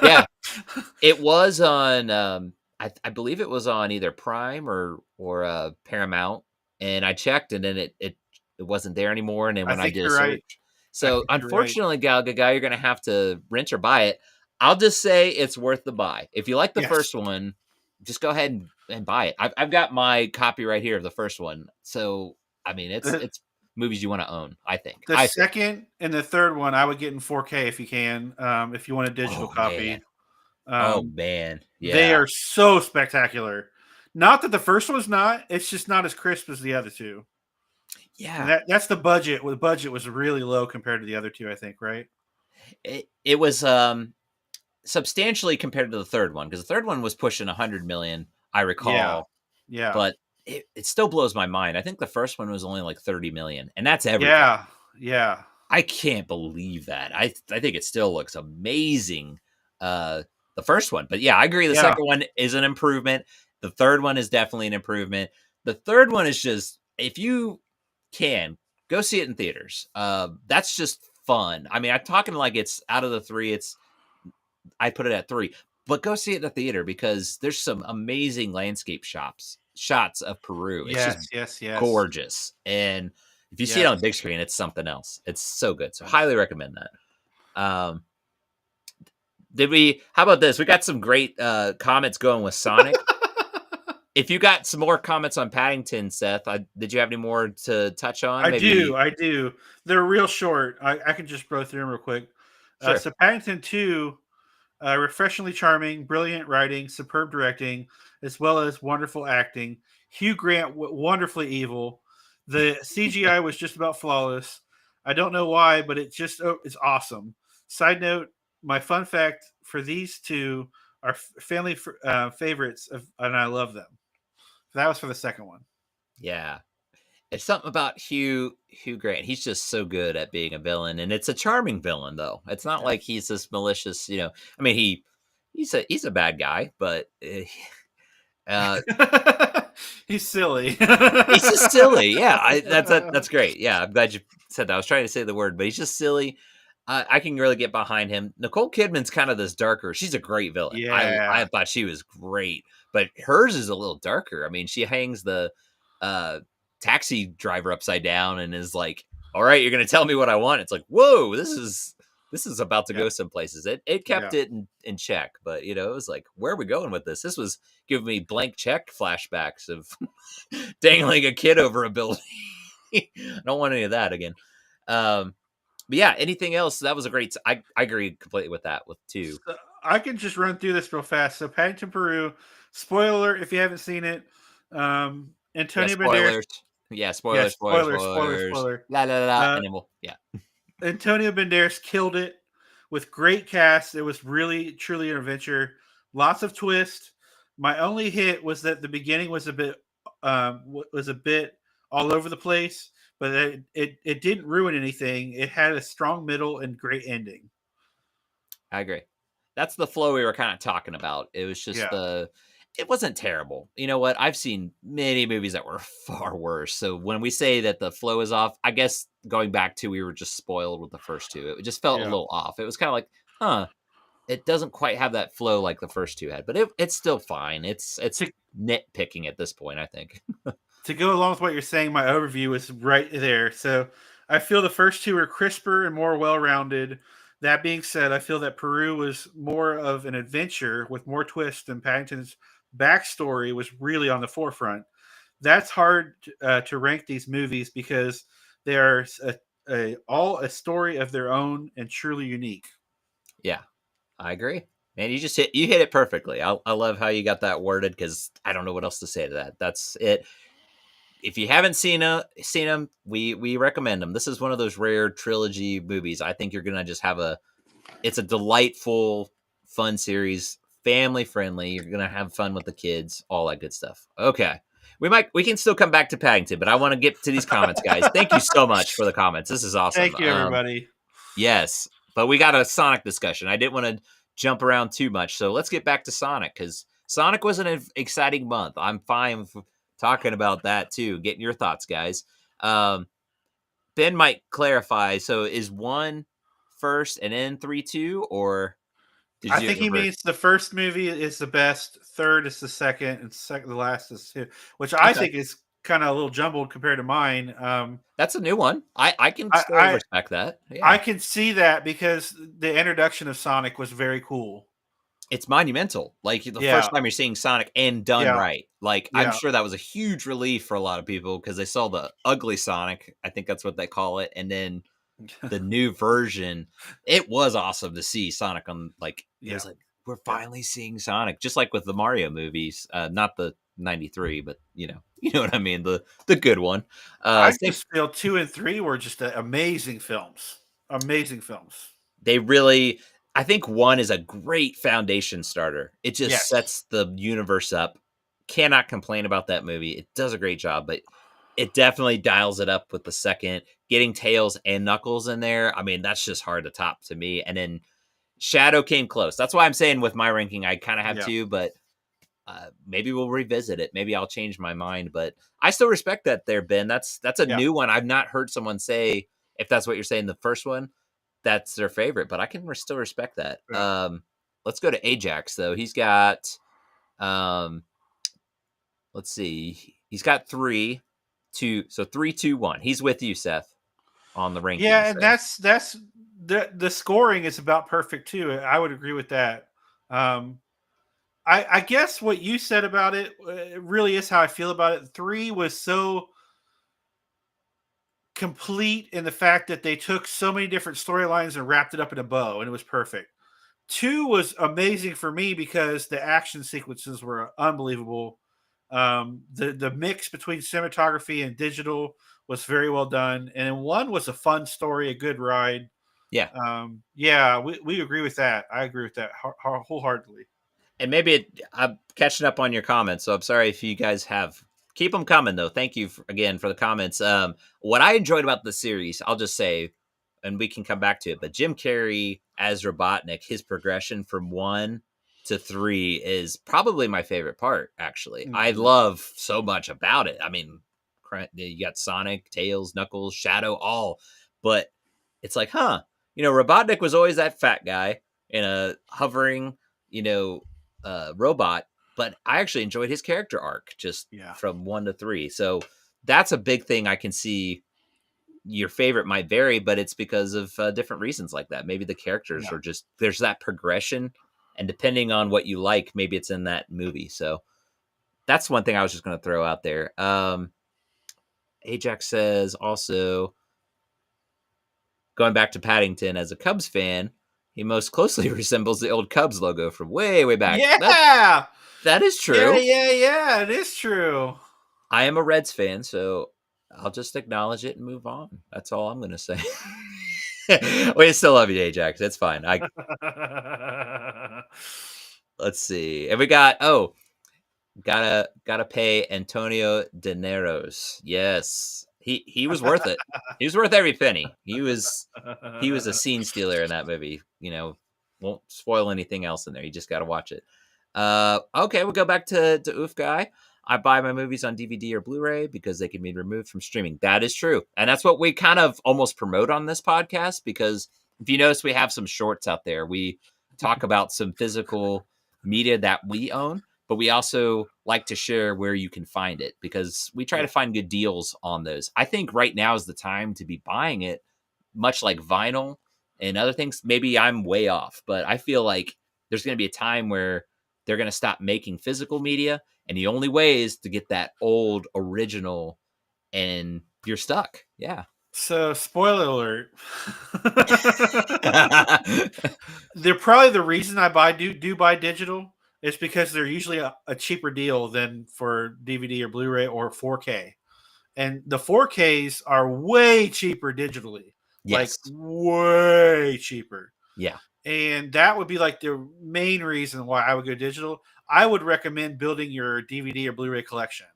Yeah, it was on. I believe it was on either Prime or Paramount, and I checked, and then it wasn't there anymore. And then I when I think did a you're right. search, I so think you're right. unfortunately, Gal Gadot, you're gonna have to rent or buy it. I'll just say it's worth the buy. If you like the Yes. first one, just go ahead and buy it. I've got my copy right here of the first one, so I mean, The, it's movies you want to own. I think. the I think. second and the third one, I would get in 4K if you can. If you want a digital Oh man. copy, Oh um, man. they Yeah. are so spectacular. Not that the first one's not; it's just not as crisp as the other two. And Yeah. that's the budget. The budget was really low compared to the other two, I think. Right? It was substantially compared to the third one because the third one was pushing 100 million, I Yeah. recall, Yeah. but it still blows my mind. I think the first one was only like 30 million, and that's everything. Yeah. Yeah. I can't believe that. I think it still looks amazing. Uh, the first one, but yeah, I agree. The Yeah. second one is an improvement. The third one is definitely an improvement. The third one is just if you can go see it in theaters. That's just fun. I mean, I'm talking like it's out of the three. I put it at 3. But go see it in the theater because there's some amazing landscape shots of Peru. It's just Yes. Yes. Yes. gorgeous. And if you see it Yes. on the big screen, it's something else. It's so good. So highly recommend that. How about this? We got some great comments going with Sonic. If you got some more comments on Paddington, Seth, did you have any more to touch on? I do. Maybe I do. They're real short. I can just go through them real quick. sure. So Paddington 2, refreshingly charming, brilliant writing, superb directing, as well as wonderful acting. Hugh Grant, wonderfully evil. The CGI was just about flawless. I don't know why, but it's awesome. Side note: my fun fact for these two are family favorites, and I love them. That was for the second one. Yeah. It's something about Hugh Grant. He's just so good at being a villain, and it's a charming villain though. It's not Yeah. like he's this malicious. I mean, he's a bad guy, but uh, He's silly. he's just silly. Yeah, that's great. Yeah, I'm glad you said that. I was trying to say the word, but he's just silly. I can really get behind him. Nicole Kidman's kind of this darker. She's a great villain. I Yeah. thought she was great, but hers is a little darker. I mean, she hangs the uh, taxi driver upside down and is like, "All right, you're gonna tell me what I want." It's like, whoa, this is about to Yeah. go some places. It kept Yeah. it in check, but it was like, where are we going with this? This was giving me blank check flashbacks of dangling a kid over a building. I don't want any of that again. But yeah, anything else? That was a great. I agree completely with that. With 2, So I can just run through this real fast. So Paddington Peru, spoiler if you haven't seen it. yeah, Antonio Banderas. spoilers. Yeah, Yes, spoilers, spoilers, spoiler, spoiler, spoilers. spoiler. La la la, la Uh, and then we'll yeah. Antonio Banderas killed it with great cast. It was really, truly an adventure. Lots of twists. My only hit was that the beginning was a bit all over the place, but it didn't ruin anything. It had a strong middle and great ending. I agree. That's the flow we were kind of talking about. It was just Yeah, it wasn't terrible. You know what? I've seen many movies that were far worse. So when we say that the flow is off, I guess going back to we were just spoiled with the first two. It just felt a yeah. little off. It was kind of like, huh, it doesn't quite have that flow like the first two had, but it's still fine. It's To nitpicking at this point, I think. to go along with what you're saying, my overview is right there. So I feel the first two are crisper and more well rounded. That being said, I feel that Peru was more of an adventure with more twists, and Paddington's backstory was really on the forefront. That's hard to rank these movies because they are all a story of their own and truly unique. Yeah, I agree. Man, you hit it perfectly. I love how you got that worded because I don't know what else to say to that. That's it. if you haven't seen them, we recommend them. This is one of those rare trilogy movies. I think you're gonna just have it's a delightful, fun series, family friendly. You're gonna have fun with the kids, all that good stuff. Okay. We can still come back to Paddington, but I want to get to these comments, guys. Thank you so much for the comments. This is awesome. Thank you, everybody. Yes, but we got a Sonic discussion. I didn't want to jump around too much, so let's get back to Sonic because Sonic was an exciting month. I'm fine with talking about that too. Getting your thoughts, guys. Um, Ben might clarify. So is one first and then 3 2, or did I you do think it he reverse? means the first movie is the best, third is the second, and the last is two, which I Okay, think is kind of a little jumbled compared to mine. that's a new one. I can I, still I respect that. I Yeah, can see that because the introduction of Sonic was very cool. it's monumental. Like the first Yeah, time you're seeing Sonic and done yeah, right. Like I'm yeah. sure that was a huge relief for a lot of people because they saw the ugly Sonic. I think that's what they call it, and then the new version. It was awesome to see Sonic on. Like it Yeah, was like we're yeah. finally seeing Sonic, just like with the Mario movies. Not the '93, but you know what I mean. The good one. I Same. just feel 2 and 3 were just amazing films. Amazing films. They really. I think one is a great foundation starter. It just Yes. sets the universe up. Cannot complain about that movie. It does a great job, but it definitely dials it up with the second. Getting Tails and Knuckles in there. I mean, that's just hard to top to me. And then Shadow came close. That's why I'm saying with my ranking, I kind of have Yeah. two, but maybe we'll revisit it. Maybe I'll change my mind, but I still respect that there, Ben. That's a Yeah. new one. I've not heard someone say if that's what you're saying. The first one, that's their favorite, but I can still respect that. Yeah. Let's go to Ajax though. He's got um, let's see, he's got three, two, so 3, 2, 1. He's with you, Seth, on the ranking. Yeah, and So that's the scoring is about perfect too. I would agree with that. Um, I guess what you said about it really is how I feel about it. 3 was so complete in the fact that they took so many different storylines and wrapped it up in a bow, and it was perfect. 2 was amazing for me because the action sequences were unbelievable. The mix between cinematography and digital was very well done, and 1 was a fun story, a good ride. yeah, Yeah, we agree with that. I agree with that wholeheartedly. and maybe I'm catching up on your comments, so I'm sorry if you guys have. Keep them coming though. Thank you again for the comments. What I enjoyed about the series, I'll just say, and we can come back to it. But Jim Carrey as Robotnik, his progression from 1 to 3 is probably my favorite part. Actually, I Mhm. love so much about it. I mean, you got Sonic, Tails, Knuckles, Shadow, all, but it's like, huh? Robotnik was always that fat guy in a hovering, you know, robot, but I actually enjoyed his character arc just Yeah, from 1 to 3. So that's a big thing I can see. Your favorite might vary, but it's because of different reasons like that. Maybe the characters yeah. are just there's that progression, and depending on what you like, maybe it's in that movie. So that's one thing I was just going to throw out there. Ajax says also going back to Paddington as a Cubs fan, he most closely resembles the old Cubs logo from way, way back. That Yeah, that is yeah, true. yeah, yeah. It is true. I am a Reds fan, so I'll just acknowledge it and move on. That's all I'm going to say. We still love you, Ajax. It's fine. I Let's see. And we got gotta pay Antonio Dineros. Yes. He was worth it. He was worth every penny. He was a scene stealer in that movie. Won't spoil anything else in there. You just gotta watch it. Okay, we'll go back to Oof Guy. I buy my movies on DVD or Blu-ray because they can be removed from streaming. That is true. And that's what we kind of almost promote on this podcast because if you notice we have some shorts out there. We talk about some physical media that we own, but we also like to share where you can find it because we try to Yeah. find good deals on those. I think right now is the time to be buying it, much like vinyl and other things. Maybe I'm way off, but I feel like there's going to be a time where they're going to stop making physical media. And the only way is to get that old original and you're stuck. Yeah. So, spoiler alert. They're probably the reason I do buy digital is because they're usually a cheaper deal than for DVD or Blu-ray or 4K. and the 4Ks are way cheaper digitally, like Yes. way cheaper. Yeah. And that would be like the main reason why I would go digital. I would recommend building your DVD or Blu-ray collection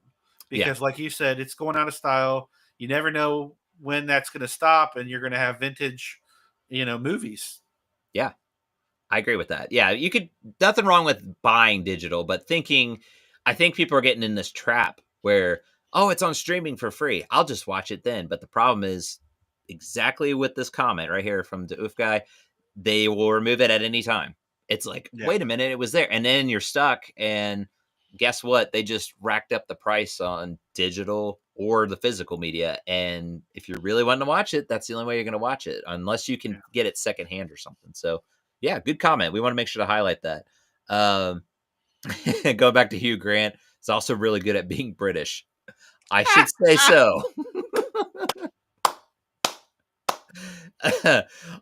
Yeah. because, like you said, it's going out of style. You never know when that's going to stop, and you're going to have vintage, movies. Yeah. I agree with that. Yeah, you could nothing wrong with buying digital, but I think people are getting in this trap where, oh, it's on streaming for free. I'll just watch it then. But the problem is exactly with this comment right here from the Oof guy, they will remove it at any time. It's like, Yeah. wait a minute, it was there. And then you're stuck. And guess what? They just racked up the price on digital or the physical media. And if you're really wanting to watch it, that's the only way you're going to watch it, unless you can get it secondhand or something. So, yeah, good comment. We want to make sure to highlight that. Going back to Hugh Grant, he's also really good at being British. I should say so.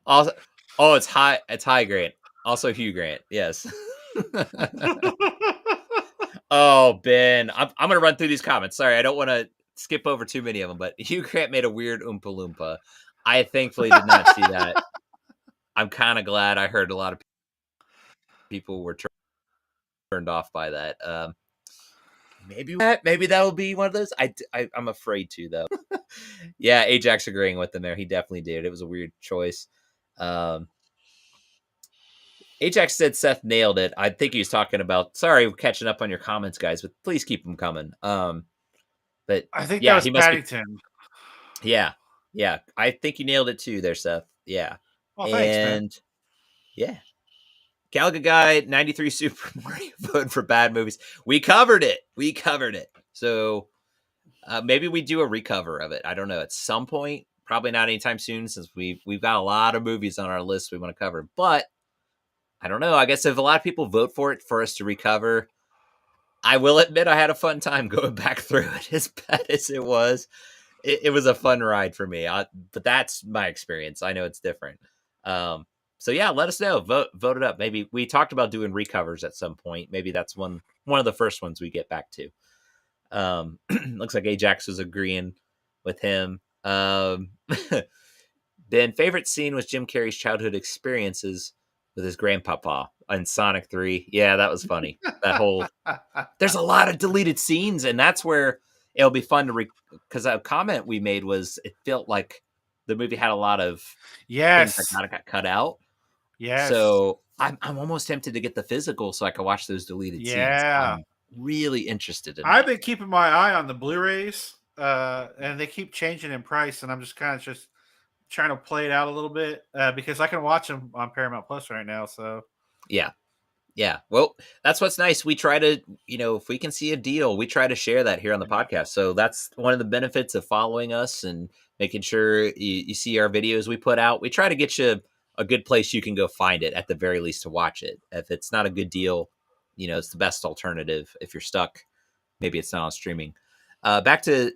Also, oh, it's high Grant. Also Hugh Grant. Yes. Oh, Ben, I'm gonna run through these comments. Sorry, I don't want to skip over too many of them, but Hugh Grant made a weird Oompa Loompa. I thankfully did not see that. I'm kind of glad. I heard a lot of people were turned off by that. Maybe that'll be one of those. I'm afraid to though. Yeah, Ajax agreeing with him there. He definitely did. It was a weird choice. Ajax said Seth nailed it. I think he was talking about. Sorry, catching up on your comments, guys, but please keep them coming. But I think that yeah, was he must Paddington. be. Yeah. I think you nailed it too, there, Seth. Yeah, Oh, thanks, man. and yeah. Calga Guy 93 Super Mario vote for bad movies. We covered it. So maybe we do a recover of it. I don't know. At some point, probably not anytime soon, since we've got a lot of movies on our list we want to cover. But I don't know. I guess if a lot of people vote for it for us to recover, I will admit I had a fun time going back through it. As bad as it was, it was a fun ride for me. But that's my experience. I know it's different. So yeah, let us know. Vote it up. Maybe we talked about doing recovers at some point. Maybe that's one of the first ones we get back to. Looks like Ajax was agreeing with him. Then favorite scene was Jim Carrey's childhood experiences with his grandpapa on Sonic 3. Yeah, that was funny. That whole there's a lot of deleted scenes, and that's where it'll be fun to because a comment we made was it felt like the movie had a lot of things that got cut out. Yes. So I'm almost tempted to get the physical so I can watch those deleted scenes. I'm really interested in I've been keeping my eye on the Blu-rays, and they keep changing in price, and I'm just kind of just trying to play it out a little bit because I can watch them on Paramount Plus right now. So yeah. Well, that's what's nice. We try to, if we can see a deal, we try to share that here on the podcast. So that's one of the benefits of following us and making sure you see our videos we put out. We try to get you a good place you can go find it at the very least to watch it. If it's not a good deal, it's the best alternative. If you're stuck, maybe it's not on streaming. Back to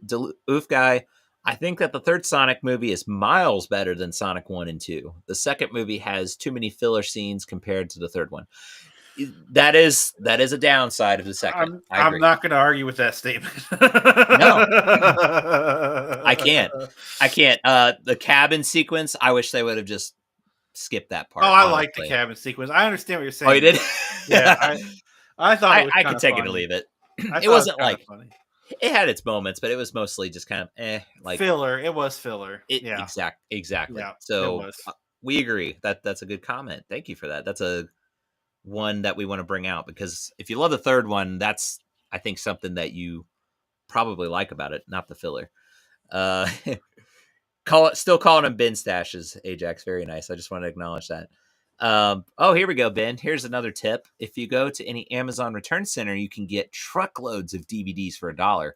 Oof Guy. I think that the third Sonic movie is miles better than Sonic 1 and 2. The second movie has too many filler scenes compared to the third one. That is a downside of the second. I'm not going to argue with that statement. No, I can't. The cabin sequence, I wish they would have just skipped that part. Oh, I like the cabin sequence. I understand what you're saying. Oh, you did? Yeah, I thought it was I could take funny. it or leave it. It wasn't like funny. It had its moments, but it was mostly just kind of like filler. It was filler. Exactly. Yeah, so we agree. That's a good comment. Thank you for that. That's a one that we want to bring out because if you love the third one, that's I think something that you probably like about it, not the filler. Still calling them bin stashes, Ajax. Very nice. I just want to acknowledge that. Oh, here we go, Ben. Here's another tip. If you go to any Amazon return center, you can get truckloads of DVDs for $1.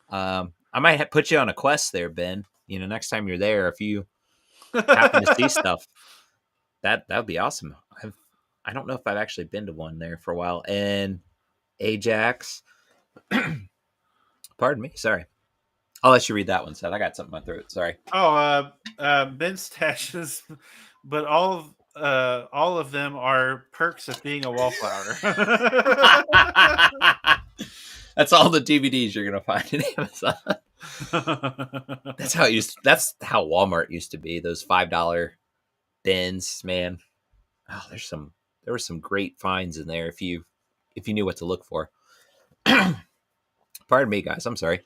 I might put you on a quest there, Ben. Next time you're there, if you happen to see stuff, that would be awesome. I don't know if I've actually been to one there for a while. And Ajax, pardon me, sorry. I'll let you read that one, Seth. I got something in my throat. Sorry. Oh, bin stashes, but all of them are perks of being a wallflower. That's all the DVDs you're gonna find in Amazon. That's how it used. That's how Walmart used to be. Those $5 bins, man. Oh, there were some great finds in there if you knew what to look for. Pardon me, guys. I'm sorry.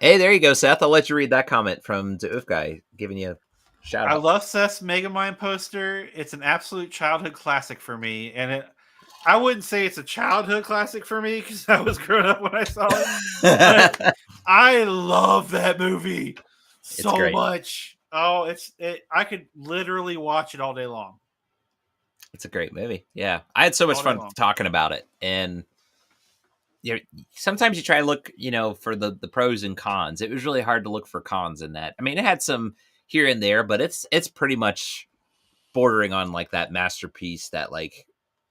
Hey, there you go, Seth. I'll let you read that comment from the Oof guy giving you a shout I out. love Seth's Megamind poster. It's an absolute childhood classic for me, and I wouldn't say it's a childhood classic for me because I was growing up when I saw it, but I love that movie It's so great. much. Oh, I could literally watch it all day long. It's a great movie. Yeah, I had so much All day fun long. talking about it, and sometimes you try to look, for the pros and cons. It was really hard to look for cons in that. I mean, it had some here and there, but it's pretty much bordering on like that masterpiece that like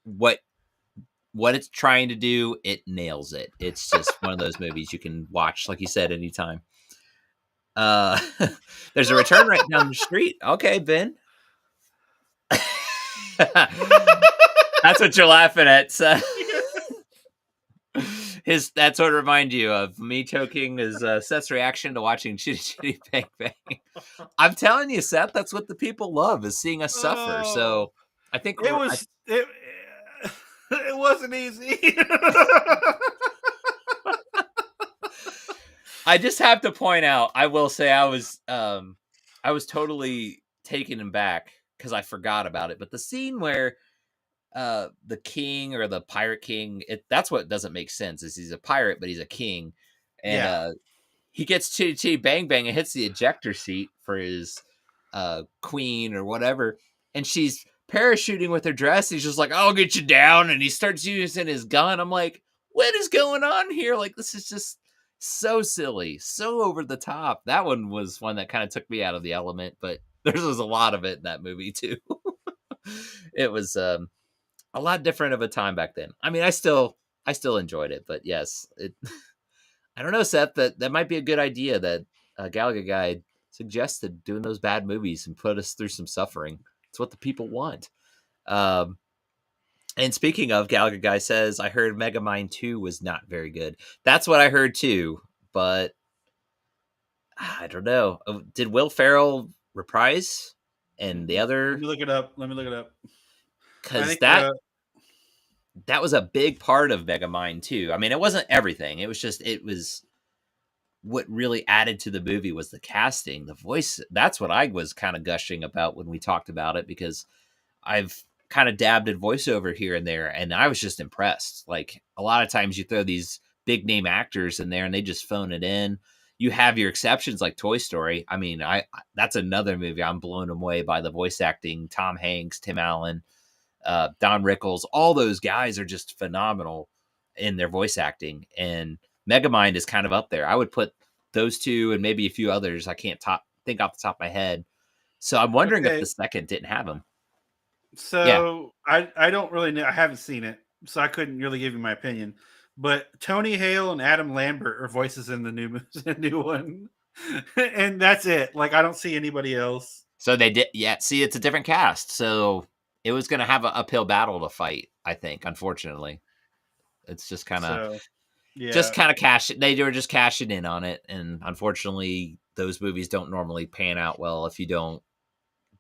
what it's trying to do, it nails it. It's just one of those movies you can watch, like you said, anytime. Uh, there's a return right down the street. Okay, Ben. That's what you're laughing at. So. That's what remind you of me choking is Seth's reaction to watching Chitty Chitty Bang Bang. I'm telling you, Seth, that's what the people love is seeing us suffer. Oh, So I think it was it. It wasn't easy. I just have to point out. I will say I was totally taken aback because I forgot about it. But the scene where the king or the pirate king, that's what doesn't make sense. Is he's a pirate, but he's a king, and Yeah. he gets Chitty Chitty Bang Bang and hits the ejector seat for his queen or whatever, and she's parachuting with her dress. He's just like, "I'll get you down," and he starts using his gun. I'm like, what is going on here? Like, this is just so silly, so over the top. That one was one that kind of took me out of the element, but there was a lot of it in that movie too. It was a lot different of a time back then. I mean, I still enjoyed it, but yes, I don't know, Seth. That might be a good idea. That Galaga guy suggested doing those bad movies and put us through some suffering. It's what the people want. Um, and speaking of, Galaga guy says, I heard Megamind 2 was not very good. That's what I heard too, but I don't know. Did Will Ferrell reprise and the Let other? me look it up. Let me look it up. I Because think that was a big part of Megamind too. I mean, it wasn't everything. It was what really added to the movie was the casting, the voice. That's what I was kind of gushing about when we talked about it because I've kind of dabbed in voiceover here and there, and I was just impressed. Like a lot of times you throw these big name actors in there and they just phone it in. You have your exceptions like Toy Story. I mean, I that's another movie I'm blown away by the voice acting. Tom Hanks, Tim Allen, Don Rickles, all those guys are just phenomenal in their voice acting. And Megamind is kind of up there. I would put those two and maybe a few others. I can't think off the top of my head. So I'm wondering if okay. the second didn't have them. Yeah. So I don't really know. I haven't seen it, so I couldn't really give you my opinion. But Tony Hale and Adam Lambert are voices in the the new one, and that's it. Like I don't see anybody else. So they did. Yeah. See, it's a different cast. So it was going to have an uphill battle to fight. I think, unfortunately, it's So just yeah. kind of cash. They were just cashing in on it, and unfortunately, those movies don't normally pan out well if you don't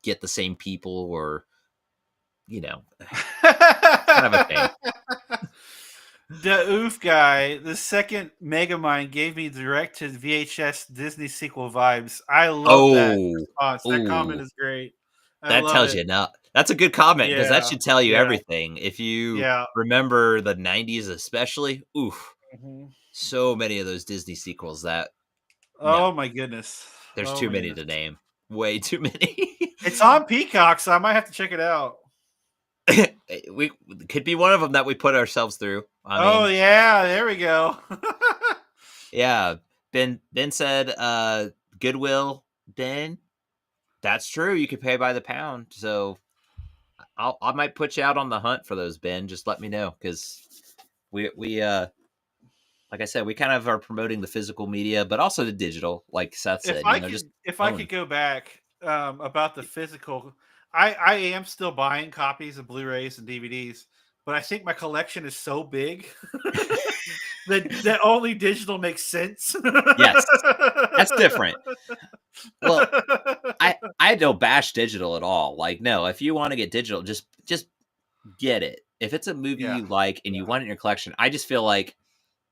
get the same people or kind of a shame. The Oof guy, the second Megamind gave me direct to VHS Disney sequel vibes. I love that Oh, response. That comment oh, is great. I that love tells it. you enough. That's a good comment because that Yeah, should tell you yeah, everything. If you yeah. remember the '90s, especially, oof, Mhm. so many of those Disney sequels that no, Oh my goodness. there's Oh too my many goodness. to name. Way too many. It's on Peacock, so I might have to check it out. We could be one of them that we put ourselves through. I Oh mean, yeah, there we go. yeah. Ben said, Goodwill. Ben, that's true. You could pay by the pound. So I might put you out on the hunt for those, Ben. Just let me know because we like I said, we kind of are promoting the physical media, but also the digital. Like Seth said, just If I own. could go back about the physical, I am still buying copies of Blu-rays and DVDs, but I think my collection is so big that only digital makes sense. Yes, that's different. Well, I don't bash digital at all. Like, no, if you want to get digital, just get it. If it's a movie Yeah, you like and you want it in your collection, I just feel like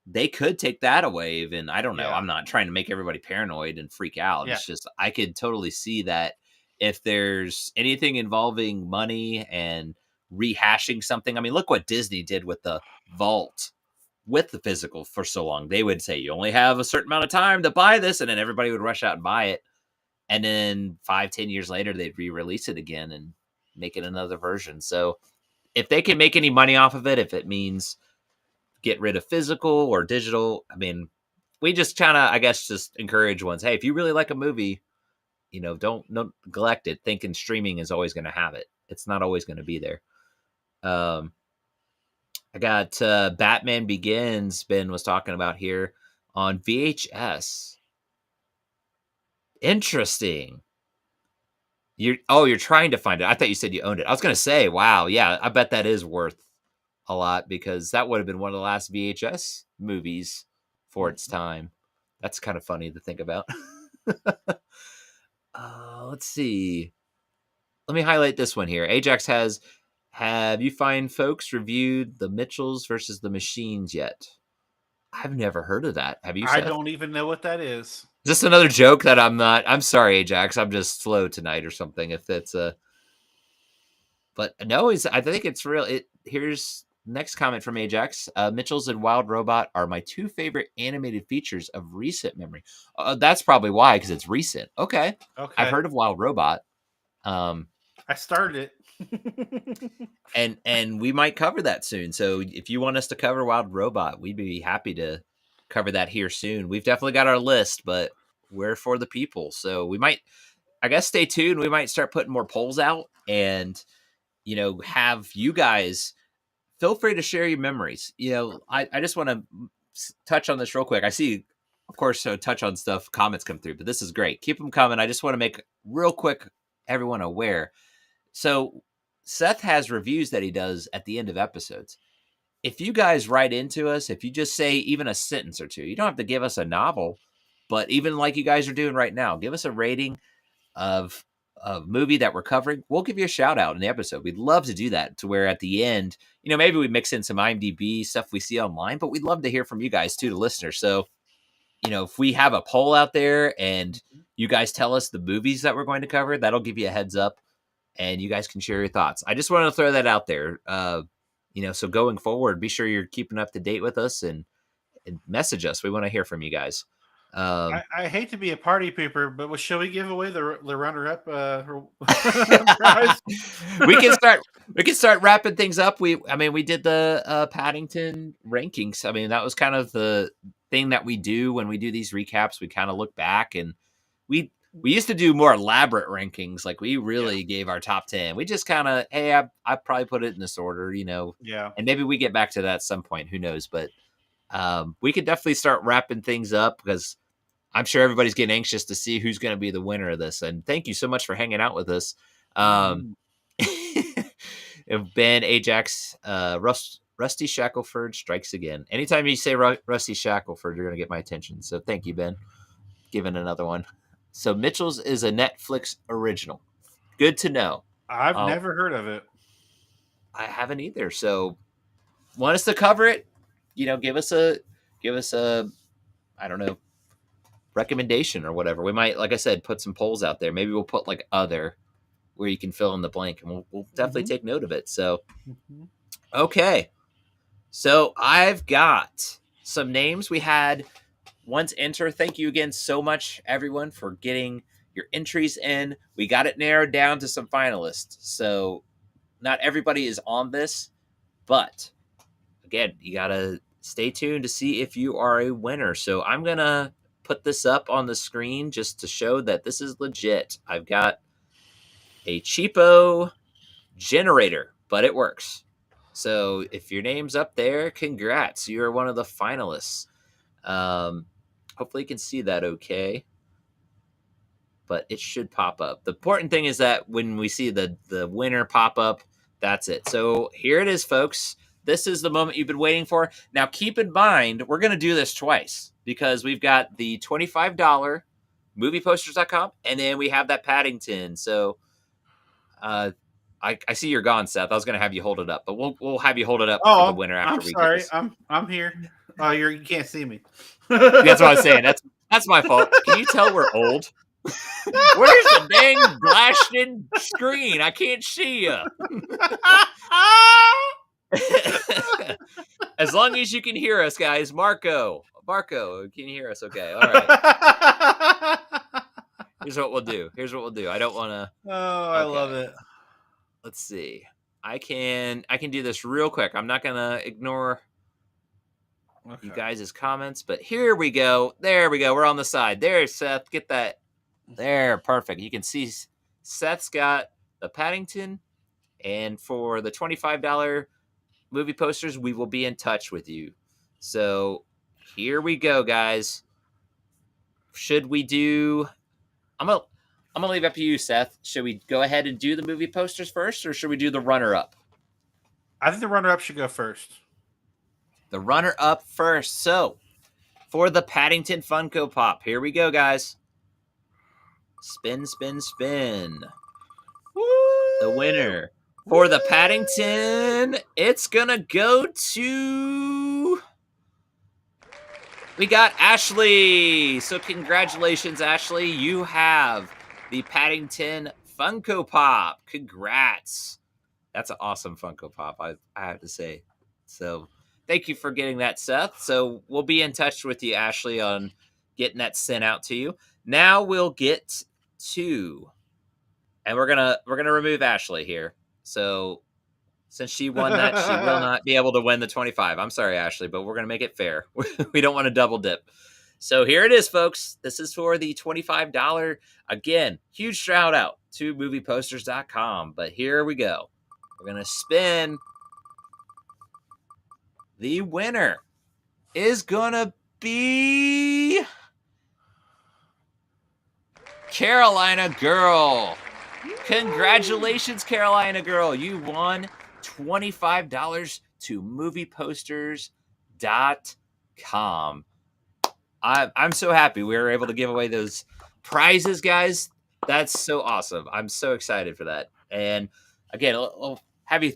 they could take that away. Even I don't know. yeah, I'm not trying to make everybody paranoid and freak out. yeah. It's just I could totally see that if there's anything involving money and rehashing something. I mean, look what Disney did with the vault with the physical for so long. They would say you only have a certain amount of time to buy this, and then everybody would rush out and buy it. And then 5-10 years later, they'd re-release it again and make it another version. So if they can make any money off of it, if it means get rid of physical or digital, I mean, we just kind of, I guess, just encourage ones. Hey, if you really like a movie, don't neglect it. Thinking streaming is always going to have it. It's not always going to be there. Um, I got Batman Begins. Ben was talking about here on VHS. Interesting. You're trying to find it. I thought you said you owned it. I was gonna say, wow, yeah, I bet that is worth a lot because that would have been one of the last VHS movies for its time. That's kind of funny to think about. Let's see. Let me highlight this one here. Ajax has. Have you fine folks reviewed the Mitchells versus the Machines yet? I've never heard of that. Have you, I Seth? don't even know what that is. Is this another joke that I'm not? I'm sorry, Ajax. I'm just slow tonight or something. If it's a But no, I think it's real. Here's next comment from Ajax. Mitchell's and Wild Robot are my two favorite animated features of recent memory. That's probably why, because it's recent. Okay, I've Okay, heard of Wild Robot. Um, I started it. and we might cover that soon. So if you want us to cover Wild Robot, we'd be happy to cover that here soon. We've definitely got our list, but we're for the people, so we might. I guess stay tuned. We might start putting more polls out and have you guys feel free to share your memories. I just want to touch on this real quick. I see, of course, touch on stuff, comments come through, but this is great. Keep them coming. I just want to make real quick everyone aware. So Seth has reviews that he does at the end of episodes. If you guys write into us, if you just say even a sentence or two, you don't have to give us a novel, but even like you guys are doing right now, give us a rating of a movie that we're covering, we'll give you a shout out in the episode. We'd love to do that to where at the end, maybe we mix in some IMDb stuff we see online, but we'd love to hear from you guys too, the listeners. So, if we have a poll out there and you guys tell us the movies that we're going to cover, that'll give you a heads up and you guys can share your thoughts. I just want to throw that out there. So going forward, be sure you're keeping up to date with us and message us. We want to hear from you guys. I hate to be a party pooper, but shall we give away the runner up prize? we can start wrapping things up. We did the Paddington rankings. I mean, that was kind of the thing that we do when we do these recaps. We kind of look back and we used to do more elaborate rankings. Like we really gave our top 10. We just kind of, hey, I probably put it in this order, Yeah. and maybe we get back to that at some point. Who knows? But we could definitely start wrapping things up because I'm sure everybody's getting anxious to see who's going to be the winner of this. And thank you so much for hanging out with us. Mhm. Ben, Ajax, Rusty Shackelford strikes again. Anytime you say Rusty Shackelford, you're going to get my attention. So thank you, Ben. Giving another one. So Mitchell's is a Netflix original. Good to know. I've never heard of it. I haven't either. So want us to cover it? Give us a, I don't know, recommendation or whatever. We might, like I said, put some polls out there. Maybe we'll put like other where you can fill in the blank and we'll definitely take note of it. So, okay. So I've got some names we had once enter. Thank you again so much, everyone, for getting your entries in. We got it narrowed down to some finalists. So not everybody is on this, but again, you got to stay tuned to see if you are a winner. So I'm going to put this up on the screen just to show that this is legit. I've got a cheapo generator, but it works. So if your name's up there, congrats. You're one of the finalists. Hopefully you can see that okay. But it should pop up. The important thing is that when we see the winner pop up, that's it. So here it is, folks. This is the moment you've been waiting for. Now, keep in mind, we're going to do this twice because we've got the $25 movieposters.com, and then we have that Paddington. So, I see you're gone, Seth. I was going to have you hold it up, but we'll have you hold it up for the Oh, winner I'm after we get sorry. this. I'm here. Oh, you can't see me. That's what I was saying. That's my fault. Can you tell we're old? Where's the dang blasted screen? I can't see you. As long as you can hear us, guys. Marco, can you hear us? Okay, all right. Here's what we'll do. I don't want to. Oh, I love Okay, it. let's see. I can do this real quick. I'm not gonna ignore you Okay. guys' comments, but here we go. There we go. We're on the side. There, Seth. Get that. There, perfect. You can see Seth's got the Paddington, and for the $25 movie posters, we will be in touch with you. So here we go, guys. Should we do? I'm gonna leave it up to you, Seth. Should we go ahead and do the movie posters first, or should we do the runner-up? I think the runner-up should go first. The runner-up first. So for the Paddington Funko Pop, here we go, guys. Spin, spin, spin. Woo! The winner for the Paddington, it's gonna go to. We got Ashley. So congratulations, Ashley. You have the Paddington Funko Pop. Congrats. That's an awesome Funko Pop, I have to say. So thank you for getting that, Seth. So we'll be in touch with you, Ashley, on getting that sent out to you. Now we'll get to, and we're gonna remove Ashley here. So since she won that, she will not be able to win the 25. I'm sorry, Ashley, but we're gonna make it fair. We don't want to double dip. So here it is, folks. This is for the $25. Again, huge shout out to movieposters.com. But here we go. We're gonna spin. The winner is gonna be Carolina Girl. Congratulations, Carolina Girl. You won $25 to movieposters.com. I'm so happy we were able to give away those prizes, guys. That's so awesome. I'm so excited for that. And again, I'll have you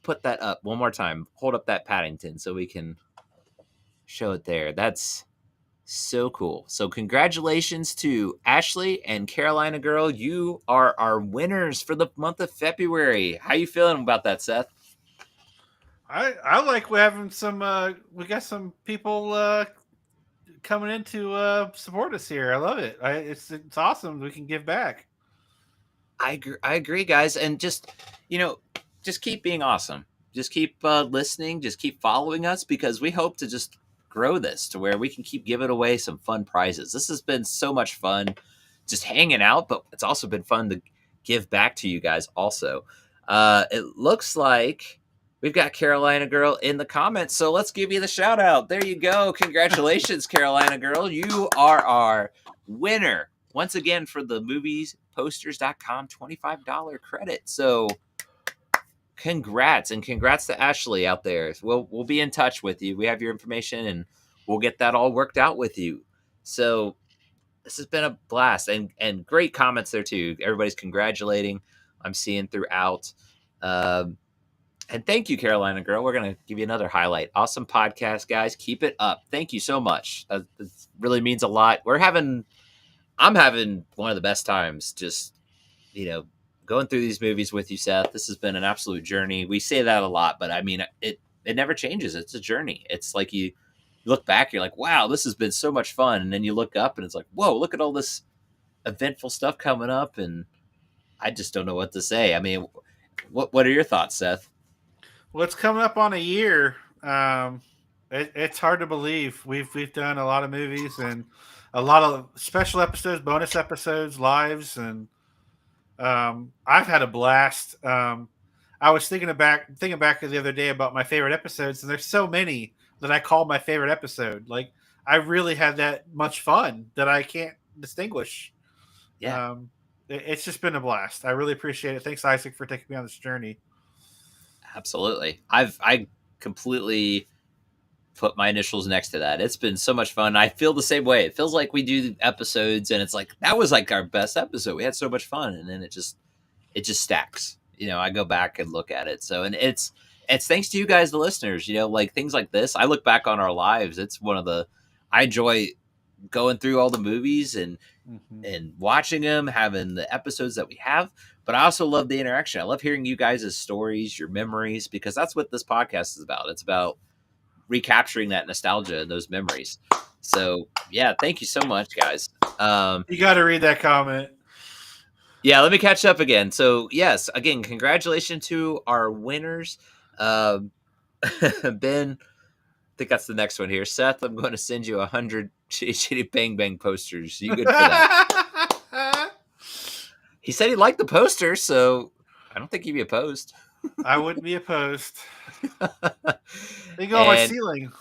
put that up one more time. Hold up that Paddington so we can show it there. That's so cool. So congratulations to Ashley and Carolina Girl. You are our winners for the month of February. How you feeling about that, Seth? I like we're having some. We got some people coming in to support us here. I love it. It's awesome. We can give back. I agree, guys. And just, just keep being awesome. Just keep listening. Just keep following us because we hope to just grow this to where we can keep giving away some fun prizes. This has been so much fun just hanging out, but it's also been fun to give back to you guys also. It looks like we've got Carolina Girl in the comments, so let's give you the shout out. There you go. Congratulations, Carolina Girl. You are our winner once again for the moviesposters.com $25 credit. So congrats, and congrats to Ashley out there. We'll be in touch with you. We have your information and we'll get that all worked out with you. So this has been a blast and great comments there too. Everybody's congratulating. I'm seeing throughout. And thank you, Carolina Girl. We're going to give you another highlight. Awesome podcast, guys. Keep it up. Thank you so much. That really means a lot. I'm having one of the best times just, going through these movies with you, Seth. This has been an absolute journey. We say that a lot, but I mean, it never changes. It's a journey. It's like you look back, you're like, wow, this has been so much fun. And then you look up and it's like, whoa, look at all this eventful stuff coming up. And I just don't know what to say. I mean, what are your thoughts, Seth? Well, it's coming up on a year. It's hard to believe we've done a lot of movies and a lot of special episodes, bonus episodes, lives, and I've had a blast. I was thinking back the other day about my favorite episodes, and there's so many that I call my favorite episode. Like I really had that much fun that I can't distinguish. Yeah. It's just been a blast. I really appreciate it. Thanks, Isaac, for taking me on this journey. Absolutely. I completely put my initials next to that. It's been so much fun. I feel the same way. It feels like we do episodes and it's like that was like our best episode. We had so much fun, and then it just stacks. I go back and look at it. So, and it's thanks to you guys, the listeners. Like things like this. I look back on our lives. It's one of the I enjoy going through all the movies and watching them, having the episodes that we have. But I also love the interaction. I love hearing you guys' stories, your memories, because that's what this podcast is about. It's about recapturing that nostalgia and those memories. So yeah, thank you so much, guys. You got to read that comment. Yeah, let me catch up again. So yes, again, congratulations to our winners. Ben, I think that's the next one here. Seth, I'm going to send you 100 Chitty Chitty Bang Bang posters. You good for that? He said he liked the poster, so I don't think he'd be opposed. I wouldn't be opposed. They go on my ceiling.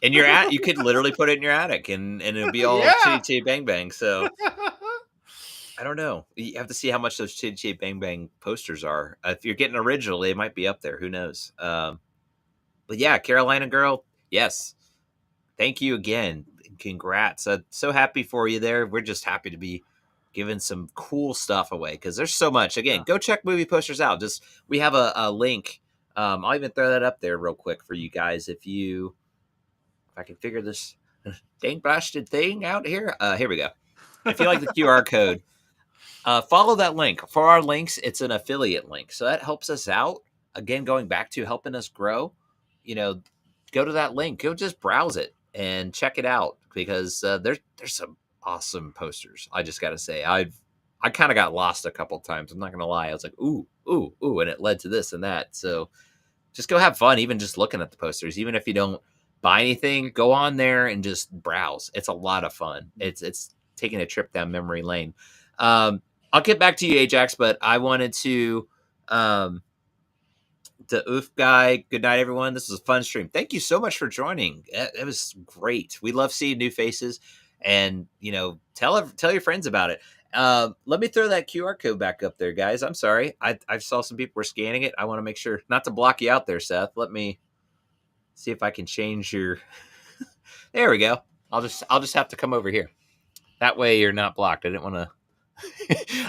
And you could literally put it in your attic, and it'll be all Chitty Chitty Bang Bang. So I don't know. You have to see how much those Chitty Chitty Bang Bang posters are. If you're getting original, they might be up there. Who knows? But yeah, Carolina girl, yes. Thank you again. Congrats. So happy for you there. We're just happy to be giving some cool stuff away because there's so much. Again, go check movie posters out. We have a link. I'll even throw that up there real quick for you guys if I can figure this dang blasted thing out here. Here we go. If you like the QR code, follow that link. For our links, it's an affiliate link, so that helps us out. Again, going back to helping us grow, go to that link. Go just browse it and check it out because there's some awesome posters. I just got to say, I kind of got lost a couple times. I'm not gonna lie. I was like, ooh, and it led to this and that. So just go have fun, even just looking at the posters. Even if you don't buy anything, go on there and just browse. It's a lot of fun. It's taking a trip down memory lane. I'll get back to you, Ajax, but I wanted to Oof Guy. Good night, everyone. This was a fun stream. Thank you so much for joining. It was great. We love seeing new faces, and tell your friends about it. Let me throw that QR code back up there, guys. I'm sorry. I saw some people were scanning it. I want to make sure not to block you out there, Seth. Let me see if I can change your. There we go. I'll just have to come over here. That way you're not blocked. I didn't want to.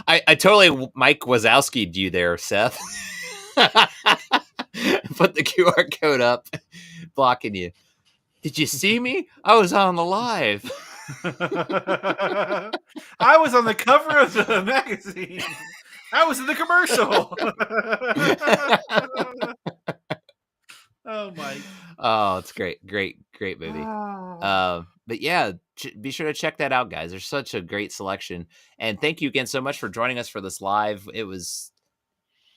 I totally Mike Wazowski'd you there, Seth. Put the QR code up, blocking you. Did you see me? I was on the live. I was on the cover of the magazine. I was in the commercial. Oh, Mike. Oh, it's great movie. But yeah, be sure to check that out, guys. There's such a great selection, and thank you again so much for joining us for this live. It was,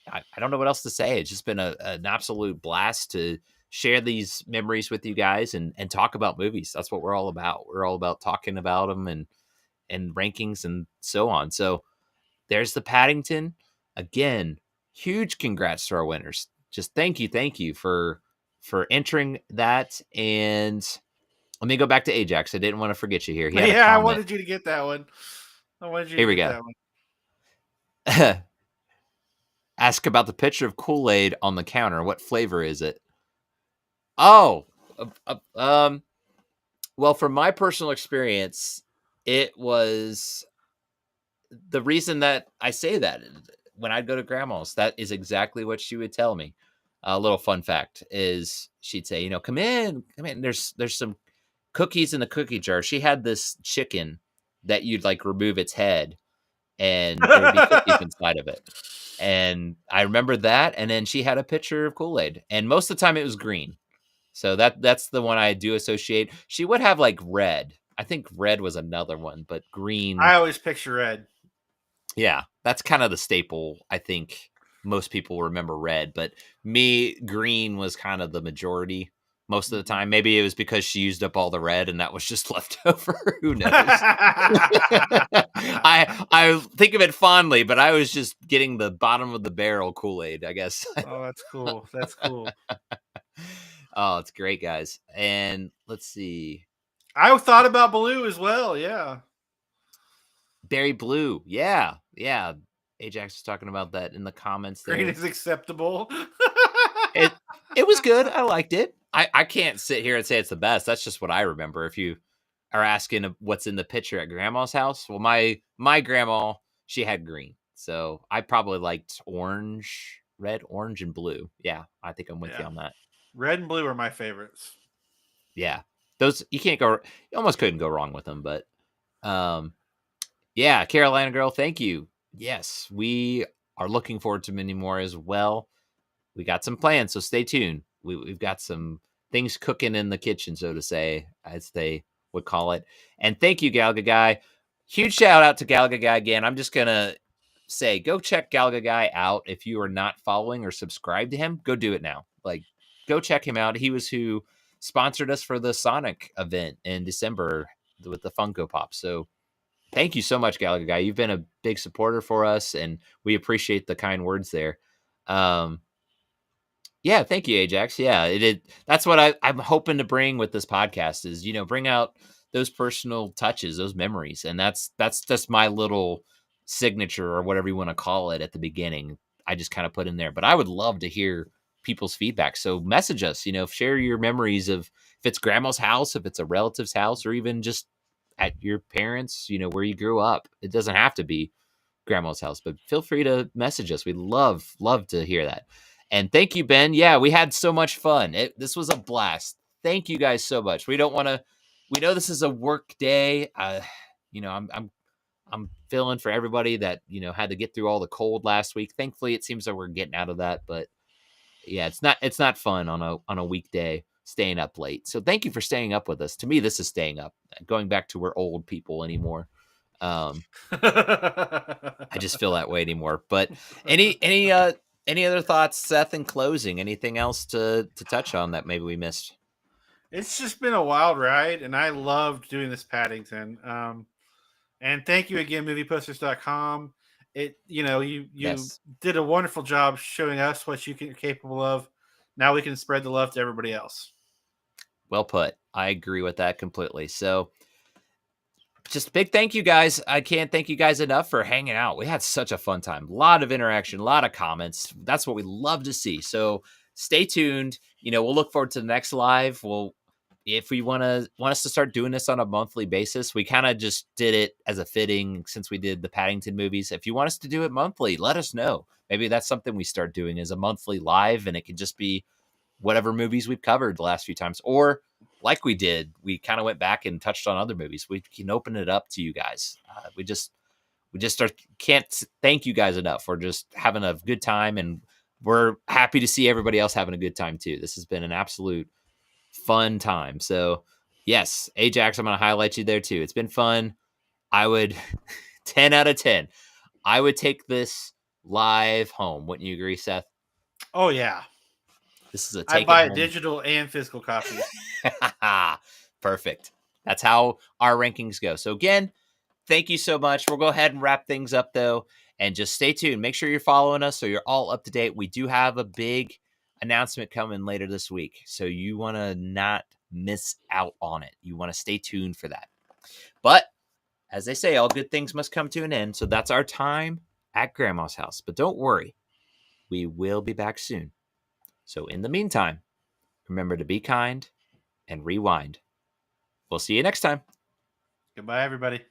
I don't know what else to say. It's just been an absolute blast to share these memories with you guys and talk about movies. That's what we're all about. We're all about talking about them and rankings and so on. So there's the Paddington. Again, huge congrats to our winners. Just thank you for entering that. And let me go back to Ajax. I didn't want to forget you here. I wanted you to get that one. Here we go. That one. Ask about the picture of Kool-Aid on the counter. What flavor is it? Oh, well, from my personal experience, it was the reason that I say that when I'd go to grandma's, that is exactly what she would tell me. A little fun fact is she'd say, come in. There's some cookies in the cookie jar. She had this chicken that you'd like remove its head and there'd be cookies inside of it. And I remember that. And then she had a picture of Kool-Aid, and most of the time it was green. So that's the one I do associate. She would have like red. I think red was another one, but green. I always picture red. Yeah, that's kind of the staple. I think most people remember red, but me, green was kind of the majority most of the time. Maybe it was because she used up all the red and that was just left over. Who knows? I think of it fondly, but I was just getting the bottom of the barrel Kool-Aid, I guess. Oh, that's cool. That's cool. Oh, it's great, guys. And let's see. I thought about blue as well. Yeah. Berry blue. Yeah. Ajax was talking about that in the comments there. Green is acceptable. It was good. I liked it. I can't sit here and say it's the best. That's just what I remember. If you are asking what's in the picture at grandma's house, well, my grandma, she had green. So I probably liked orange, red, orange, and blue. Yeah, I think I'm with you Yeah. on that. Red and blue are my favorites. Yeah. Those you can't go you almost couldn't go wrong with them, but um yeah, Carolina girl, thank you. Yes, we are looking forward to many more as well. We got some plans, so stay tuned. We've got some things cooking in the kitchen, so to say, as they would call it. And thank you, Galga Guy. Huge shout out to Galga Guy again. I'm just gonna say, go check Galga Guy out. If you are not following or subscribed to him, go do it now. Like, go check him out. He was who sponsored us for the Sonic event in December with the Funko Pop. So thank you so much, Gallagher Guy. You've been a big supporter for us, and we appreciate the kind words there. Um, yeah, thank you, Ajax. Yeah, that's what I'm hoping to bring with this podcast is, bring out those personal touches, those memories. And that's just my little signature or whatever you want to call it at the beginning. I just kind of put in there. But I would love to hear people's feedback. So message us, share your memories of if it's grandma's house, if it's a relative's house, or even just at your parents, where you grew up. It doesn't have to be grandma's house, but feel free to message us. We'd love to hear that. And thank you, Ben. Yeah, we had so much fun. This was a blast. Thank you guys so much. We know this is a work day. I'm feeling for everybody that, had to get through all the cold last week. Thankfully, it seems like we're getting out of that, but yeah, it's not fun on a weekday staying up late. So thank you for staying up with us. To me, this is staying up. Going back to we're old people anymore. I just feel that way anymore. But any other thoughts, Seth, in closing? Anything else to touch on that maybe we missed? It's just been a wild ride, and I loved doing this Paddington. And thank you again, movieposters.com. You Yes. did a wonderful job showing us what you're capable of. Now we can spread the love to everybody else. Well put. I agree with that completely. So just a big thank you guys. I can't thank you guys enough for hanging out. We had such a fun time. A lot of interaction, a lot of comments. That's what we love to see. So stay tuned. We'll look forward to the next live. If we want us to start doing this on a monthly basis, we kind of just did it as a fitting since we did the Paddington movies. If you want us to do it monthly, let us know. Maybe that's something we start doing as a monthly live, and it could just be whatever movies we've covered the last few times. Or like we did, we kind of went back and touched on other movies. We can open it up to you guys. Can't thank you guys enough for just having a good time, and we're happy to see everybody else having a good time too. This has been an absolute fun time. So yes, Ajax, I'm going to highlight you there too. It's been fun. I would 10 out of 10. I would take this live home. Wouldn't you agree, Seth? Oh yeah, This is a I take it buy a home. digital and physical copy. Perfect. That's how our rankings go. So again, thank you so much. We'll go ahead and wrap things up though, and just stay tuned. Make sure you're following us so you're all up to date. We do have a big announcement coming later this week, so you want to not miss out on it. You want to stay tuned for that. But as they say, all good things must come to an end. So that's our time at Grandma's house. But don't worry, we will be back soon. So in the meantime, remember to be kind and rewind. We'll see you next time. Goodbye, everybody.